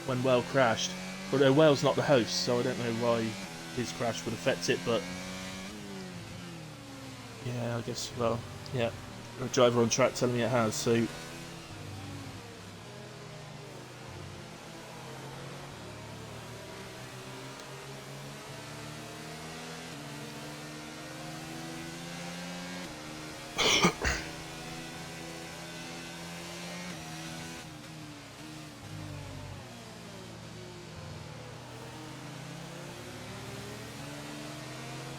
when Well crashed. But Well's not the host, so I don't know why his crash would affect it, but... Yeah, I guess, well, yeah. The driver on track telling me it has, so...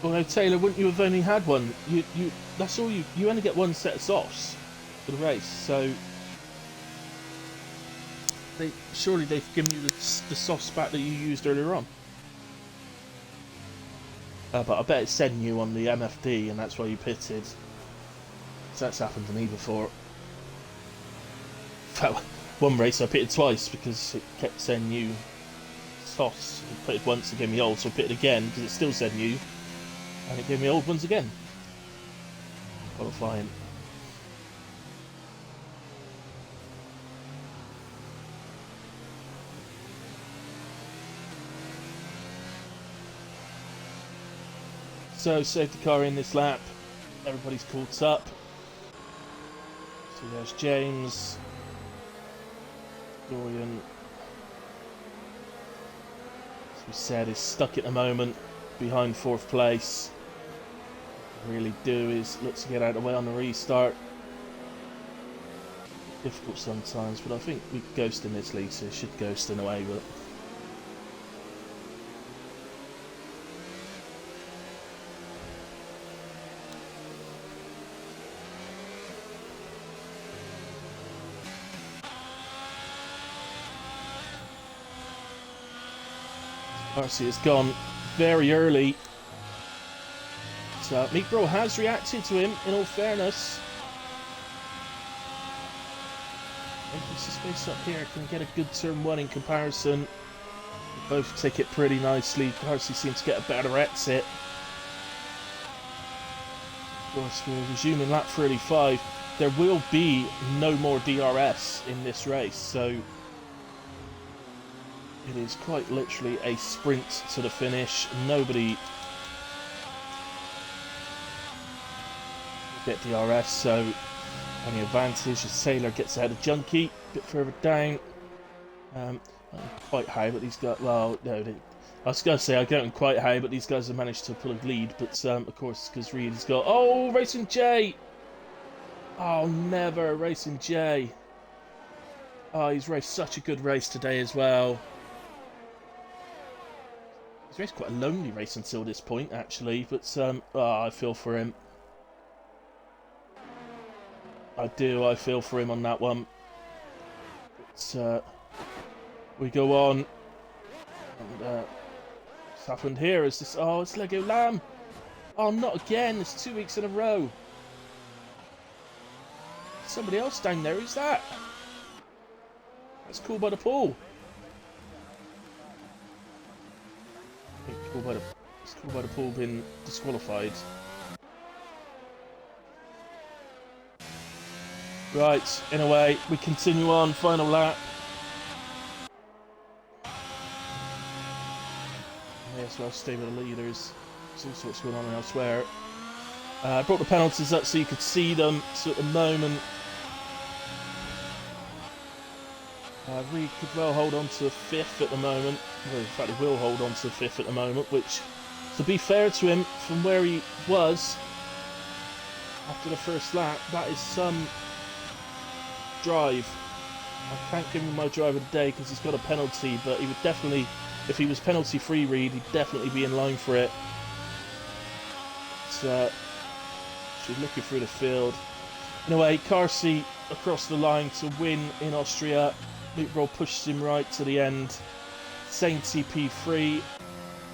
Well, no, Taylor, wouldn't you have only had one? That's all you only get one set of softs for the race, so surely they've given you the softs back that you used earlier on. But I bet it's sending you on the MFD, and that's why you pitted. So that's happened to me before. Well, one race I pitted twice because it kept sending you softs. I pitted once, it gave me old, so I pitted again because it still said new. And it gave me old ones again. Qualifying. So, safety car in this lap. Everybody's caught up. So there's James. Dorian. As we said, is stuck at the moment behind 4th place. Really do is look to get out of the way on the restart. Difficult sometimes, but I think we ghost in this league, so it should ghost in a way. But RC has gone very early. So Meatbro has reacted to him, in all fairness. Making some space up here, can get a good turn 1 in comparison. They both take it pretty nicely. Darcy seems to get a better exit. Of course, we're resuming lap 35. There will be no more DRS in this race, so it is quite literally a sprint to the finish. Nobody get DRS, so any advantage as Taylor gets ahead of Junkie a bit further down. Not quite high, but these guys, well, no, I was going to say I don't quite high, but these guys have managed to pull a lead. But of course, because Reed has got, oh, Racing J! Oh, never, Racing J. Oh, he's raced such a good race today as well. He's raced quite a lonely race until this point, actually, but oh, I feel for him. I feel for him on that one. But, we go on. And what's happened here is this. Oh, it's Lego Lamb. Oh, not again. It's 2 weeks in a row. Somebody else down there. Who's that? That's Cool by the Pool. Cool by the Pool been disqualified. Right, in a way, we continue on, final lap. May as well stay with the leaders. There's all sorts going on elsewhere. I brought the penalties up so you could see them. So at the moment, Reed could well hold on to 5th at the moment. Well, in fact, he will hold on to 5th at the moment, which, to be fair to him, from where he was after the first lap, that is some drive. I can't give him my drive of the day because he's got a penalty, but he would definitely, if he was penalty free, Reed, he'd definitely be in line for it. So, she's looking through the field. In a way, Carsey across the line to win in Austria. Meatball pushes him right to the end. Sainty P3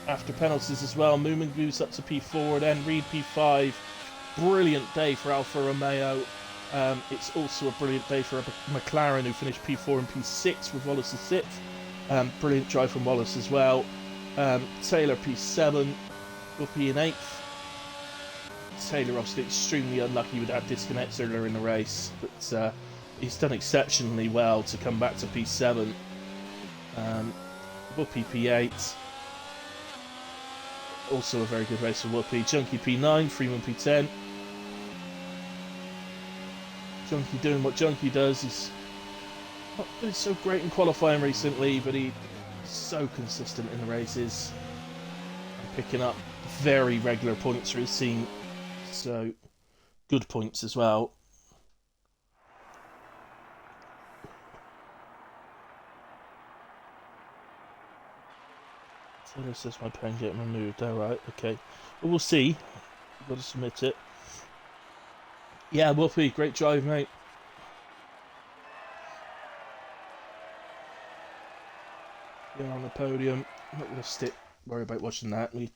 after penalties as well. Moomin moves up to P4, then Reed P5. Brilliant day for Alfa Romeo. It's also a brilliant day for McLaren, who finished P4 and P6 with Wallace in 6th. Brilliant drive from Wallace as well. Taylor P7. Whoopi in 8th. Taylor obviously extremely unlucky with that disconnect earlier in the race, but he's done exceptionally well to come back to P7. Whoopi P8. Also a very good race for Whoopi. Junkie P9, Freeman P10. Junkie doing what Junkie does. He's not been so great in qualifying recently, but he's so consistent in the races. And picking up very regular points for his team. So, good points as well. So this says my pen getting removed. Alright, okay. Well, we'll see. I've got to submit it. Yeah, Whoopi, great drive, mate. You're on the podium. I'm not going to worry about watching that. We've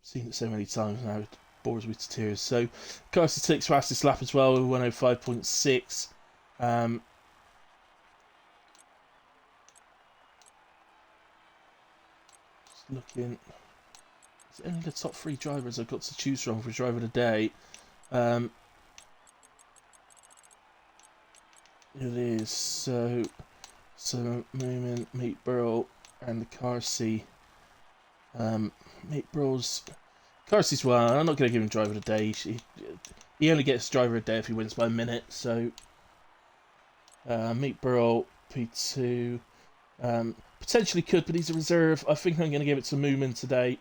seen it so many times now. It bores me to tears. So, Carson takes fastest lap as well with 105.6. Just looking. It's only the top 3 drivers I've got to choose from for driver of the day. It is so Moomin, Meat Burrow, and the Carsey. Meat Burrow's Carsey's well. I'm not going to give him driver of the day. He only gets driver of the day if he wins by a minute. So Meat Burrow P2 potentially could, but he's a reserve. I think I'm going to give it to Moomin today.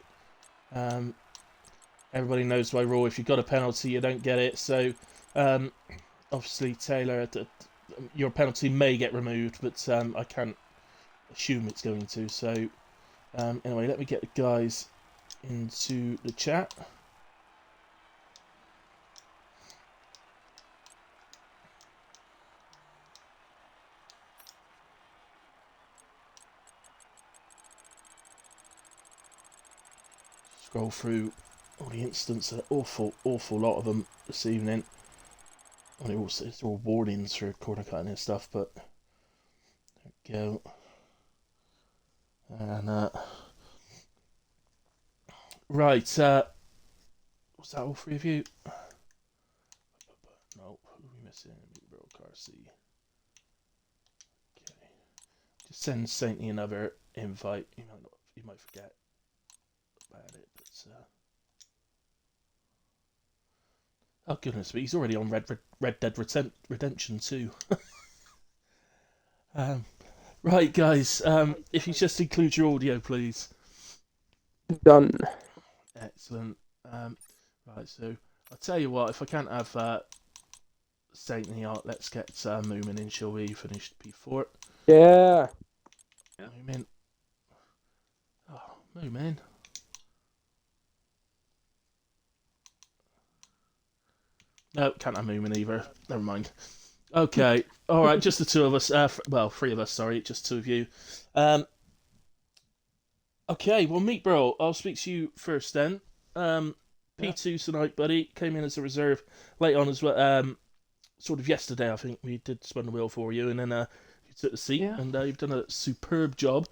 Everybody knows by rule if you've got a penalty you don't get it. So obviously Taylor, your penalty may get removed, but I can't assume it's going to. So anyway, let me get the guys into the chat. Scroll through all the incidents, an awful lot of them this evening. Well, it's all warnings for corner cutting and stuff, but there we go. And right, was that all 3 of you? Nope, who are we missing? Bro, Carsey. Okay, just send Sainty another invite. You might forget about it, but oh goodness, but he's already on Red Dead Redemption 2. Right, guys, if you just include your audio, please. Done. Excellent. Right, so I'll tell you what, if I can't have Saintly out, let's get Moomin in, shall we? Finished P4. Yeah. Moomin. Oh, Moomin. No, can't have Moomin either. Never mind. Okay, all right, just the 2 of us. Well, 3 of us. Sorry, just 2 of you. Okay, well, Meat Bro, I'll speak to you first then. P2 tonight, buddy. Came in as a reserve late on as well. Sort of yesterday, I think we did spin the wheel for you, and then you took the seat, and you've done a superb job.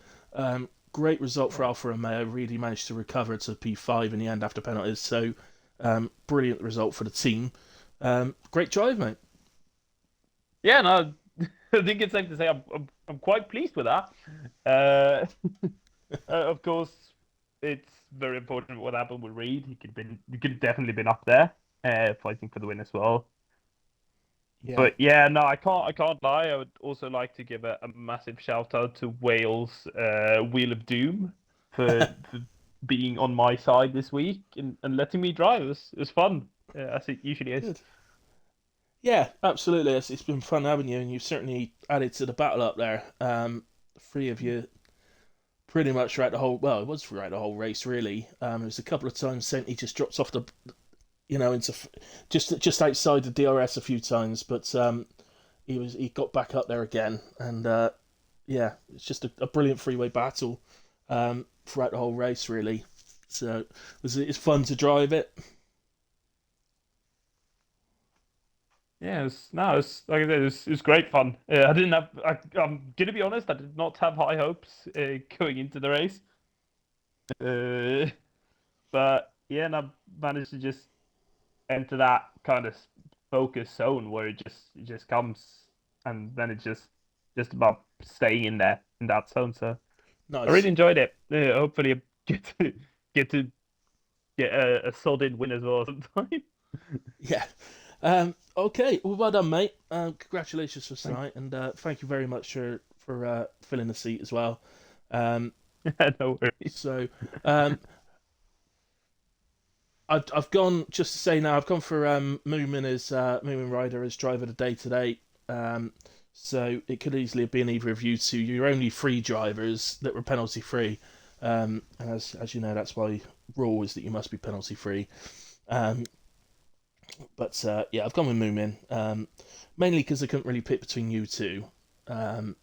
Great result for Alfa Romeo. Really managed to recover to P5 in the end after penalties. So, brilliant result for the team. Great drive, mate. Yeah, no, I think it's safe to say I'm quite pleased with that. Of course, it's very important what happened with Reed. He could have definitely been up there, fighting for the win as well. Yeah. But yeah, no, I can't lie. I would also like to give a massive shout out to Wales' Wheel of Doom for being on my side this week and letting me drive. It was fun, as it usually is. Good. Yeah, absolutely. It's been fun having you, and you've certainly added to the battle up there. 3 of you, pretty much throughout the whole. Well, it was throughout the whole race, really. There was a couple of times Senti just drops off the, into just outside the DRS a few times, but he got back up there again, and yeah, it's just a brilliant freeway battle throughout the whole race, really. So it's fun to drive it. Yeah, it's like I said, it was great fun. I didn't have. I'm gonna be honest. I did not have high hopes going into the race. But yeah, and I managed to just enter that kind of focus zone where it just comes, and then it's just about staying in there in that zone. So I really Nice. enjoyed it. Hopefully, I get to get a solid win as well sometime. Yeah. Okay. Well done, mate. Congratulations for Thank tonight, and thank you very much for filling the seat as well. Um, No worries. so um, I've gone just to say now. I've gone for Moomin as Moomin Rider as driver of the day today. Um, so it could easily have been either of you two. You're only three drivers that were penalty free, and as you know, that's why rule is that you must be penalty free. Um, but yeah, I've gone with Moomin, mainly because I couldn't really pick between you two. Um,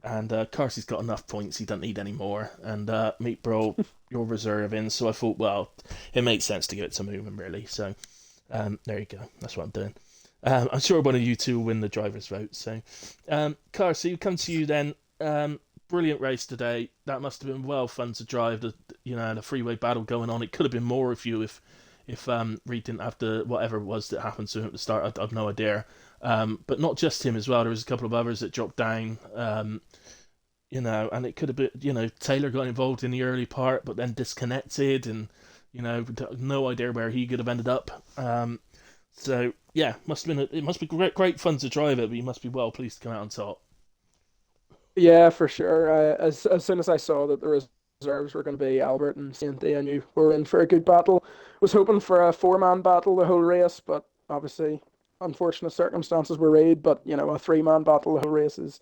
and Carsey's got enough points; he doesn't need any more. And Meat Bro, you're reserving, so I thought, well, it makes sense to give it to Moomin, really. So there you go. That's what I'm doing. I'm sure one of you two will win the driver's vote. So, Carsey, we come to you then. Brilliant race today. That must have been well fun to drive. The freeway battle going on. It could have been more if Reed didn't have the whatever it was that happened to him at the start. I've no idea. But not just him as well. There was a couple of others that dropped down. And it could have been, Taylor got involved in the early part, but then disconnected, and no idea where he could have ended up. So yeah, it must be great fun to drive it, but you must be well pleased to come out on top. Yeah, for sure. As soon as I saw that the reserves were going to be Albert and Sainty, I knew we were in for a good battle. Was hoping for a four-man battle the whole race, but obviously, unfortunate circumstances were Reid. But a three-man battle the whole race is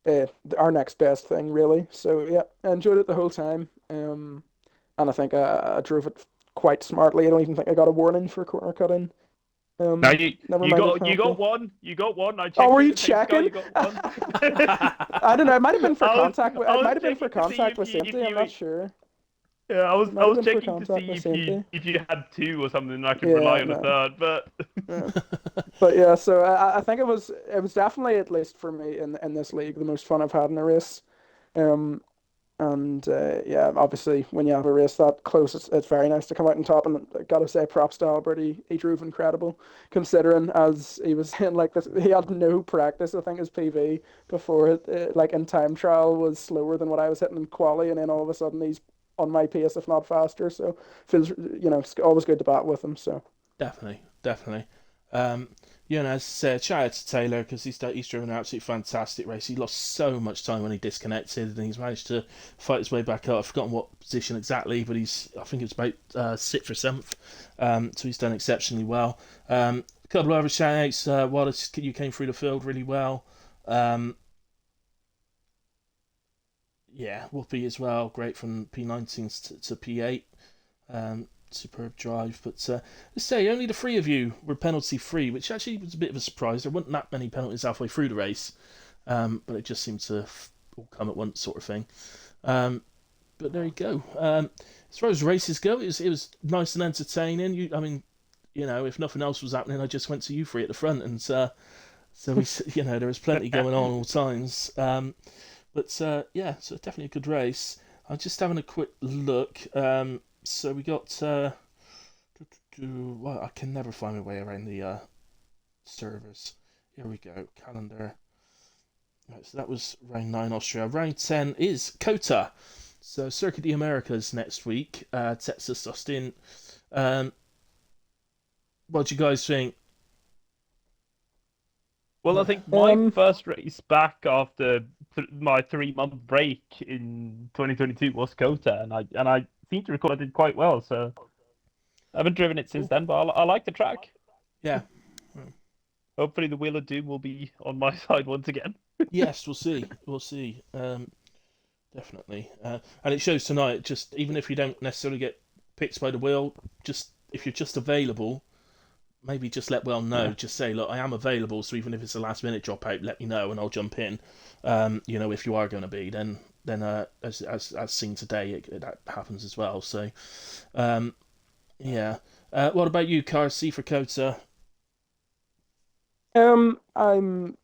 uh, our next best thing, really. So yeah, I enjoyed it the whole time. And I think I drove it quite smartly. I don't even think I got a warning for corner cutting. Now you Never you mind the got you penalty. got one. You got one. I Oh, checked were in you the same sky. checking? You got one. I don't know. It might have been for I was contact. I It was might have been for checking to see contact with if Cynthia. I'm you not sure. yeah, I was It I might have was been for checking to contact see with if you Cynthia. if you had two or something and I could Yeah, rely on a no. third, but Yeah. But yeah, so I think it was definitely, at least for me in this league, the most fun I've had in a race. Um, and yeah, obviously when you have a race that close, it's very nice to come out on top. And I gotta say, props to Albert. He drove incredible, considering, as he was saying, like this, he had no practice. I think his PV before it, like in time trial, was slower than what I was hitting in quali, and then all of a sudden he's on my pace, if not faster. So feels, it's always good to bat with him. So Definitely, definitely. Um, as I said, shout out to Taylor because he's driven an absolutely fantastic race. He lost so much time when he disconnected, and he's managed to fight his way back up. I've forgotten what position exactly, but I think it's about sixth or seventh. So he's done exceptionally well. A couple of other shout outs. Wallace, you came through the field really well. Um, yeah, Whoopi as well. Great from P19 to P8. Superb drive. But let's say only the three of you were penalty free, which actually was a bit of a surprise. There weren't that many penalties halfway through the race, but it just seemed to all come at once, sort of thing. But there you go. As far as races go, it was nice and entertaining. If nothing else was happening, I just went to you three at the front, and so we, there was plenty going on all times. But yeah, so definitely a good race. I'm just having a quick look. So we got. Well, I can never find my way around the servers. Here we go. Calendar. Right, so that was round 9 Austria. Round 10 is COTA. So Circuit of the Americas next week. Texas, Austin. What do you guys think? well, I think my um, first race back after my 3 month break in 2022 was Kota, and I seem to recall I did quite well. So I haven't driven it since Cool. then, but I like the track. Yeah. Hopefully, the Wheel of Doom will be on my side once again. Yes, we'll see. We'll see. Definitely. And it shows tonight. Just even if you don't necessarily get picked by the wheel, just if you're just available, maybe just let Will know. Yeah. Just say, look, I am available. So even if it's a last minute dropout, let me know and I'll jump in. If you are going to be, then as seen today, that happens as well. So, yeah. What about you, Car? C for Kota? I'm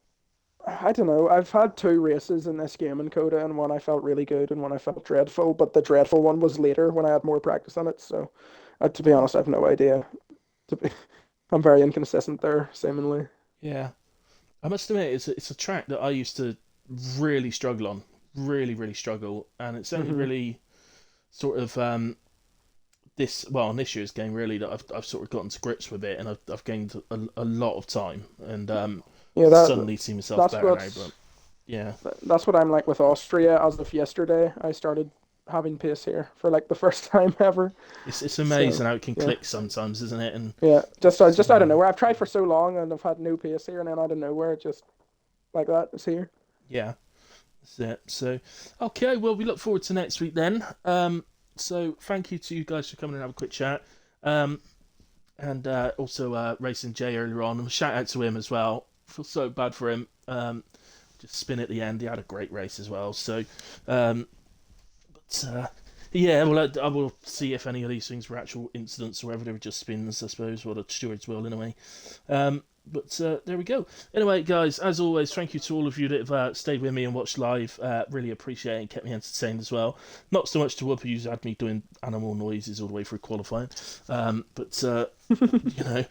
I don't know. I've had two races in this game in Coda, and one I felt really good, and one I felt dreadful. But the dreadful one was later when I had more practice on it. So, to be honest, I have no idea. To be, I'm very inconsistent there, seemingly. Yeah, I must admit it's a track that I used to really struggle on, really struggle, and it's only Hmm. really sort of on this year's game really that I've sort of gotten to grips with it, and I've gained a lot of time, and Yeah, suddenly see myself that's better now. But what's yeah, that's what I'm like with Austria. As of yesterday, I started having pace here for like the first time ever. it's So amazing how it can yeah, click sometimes, isn't it? And yeah. Just out of suddenly, nowhere, I've tried for so long, and I've had no pace here, and then out of nowhere, it just like that, it's here. yeah, that's it. So okay, well we look forward to next week then. So thank you to you guys for coming and have a quick chat. Um, and also racing Jay earlier on. And shout out to him as well. Feel so bad for him. Just spin at the end. He had a great race as well. So, um, but yeah, well, I will see if any of these things were actual incidents or whether they were just spins, I suppose, or the stewards will in a way. But there we go. Anyway, guys, as always, thank you to all of you that have stayed with me and watched live. Really appreciate it and kept me entertained as well. Not so much to Whooper, who's had me doing animal noises all the way through qualifying. But you know,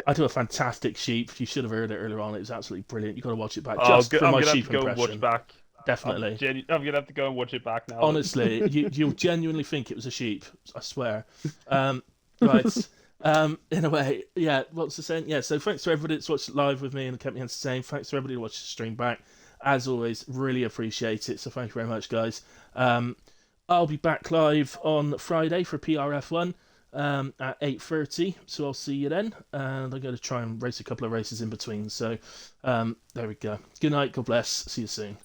I do a fantastic sheep. You should have heard it earlier on. It was absolutely brilliant. You've got to watch it back just for I'm my gonna have sheep to go and watch impression. back. Definitely. I'm gonna have to go and watch it back now. Honestly, you'll genuinely think it was a sheep. I swear. Right. In a way, yeah. What's the saying? Yeah. So thanks to everybody that's watched it live with me and kept me entertained. Thanks to everybody who watched the stream back. As always, really appreciate it. So thank you very much, guys. I'll be back live on Friday for PRF1 at 8:30. So I'll see you then. And I'm going to try and race a couple of races in between. So there we go. Good night. God bless. See you soon.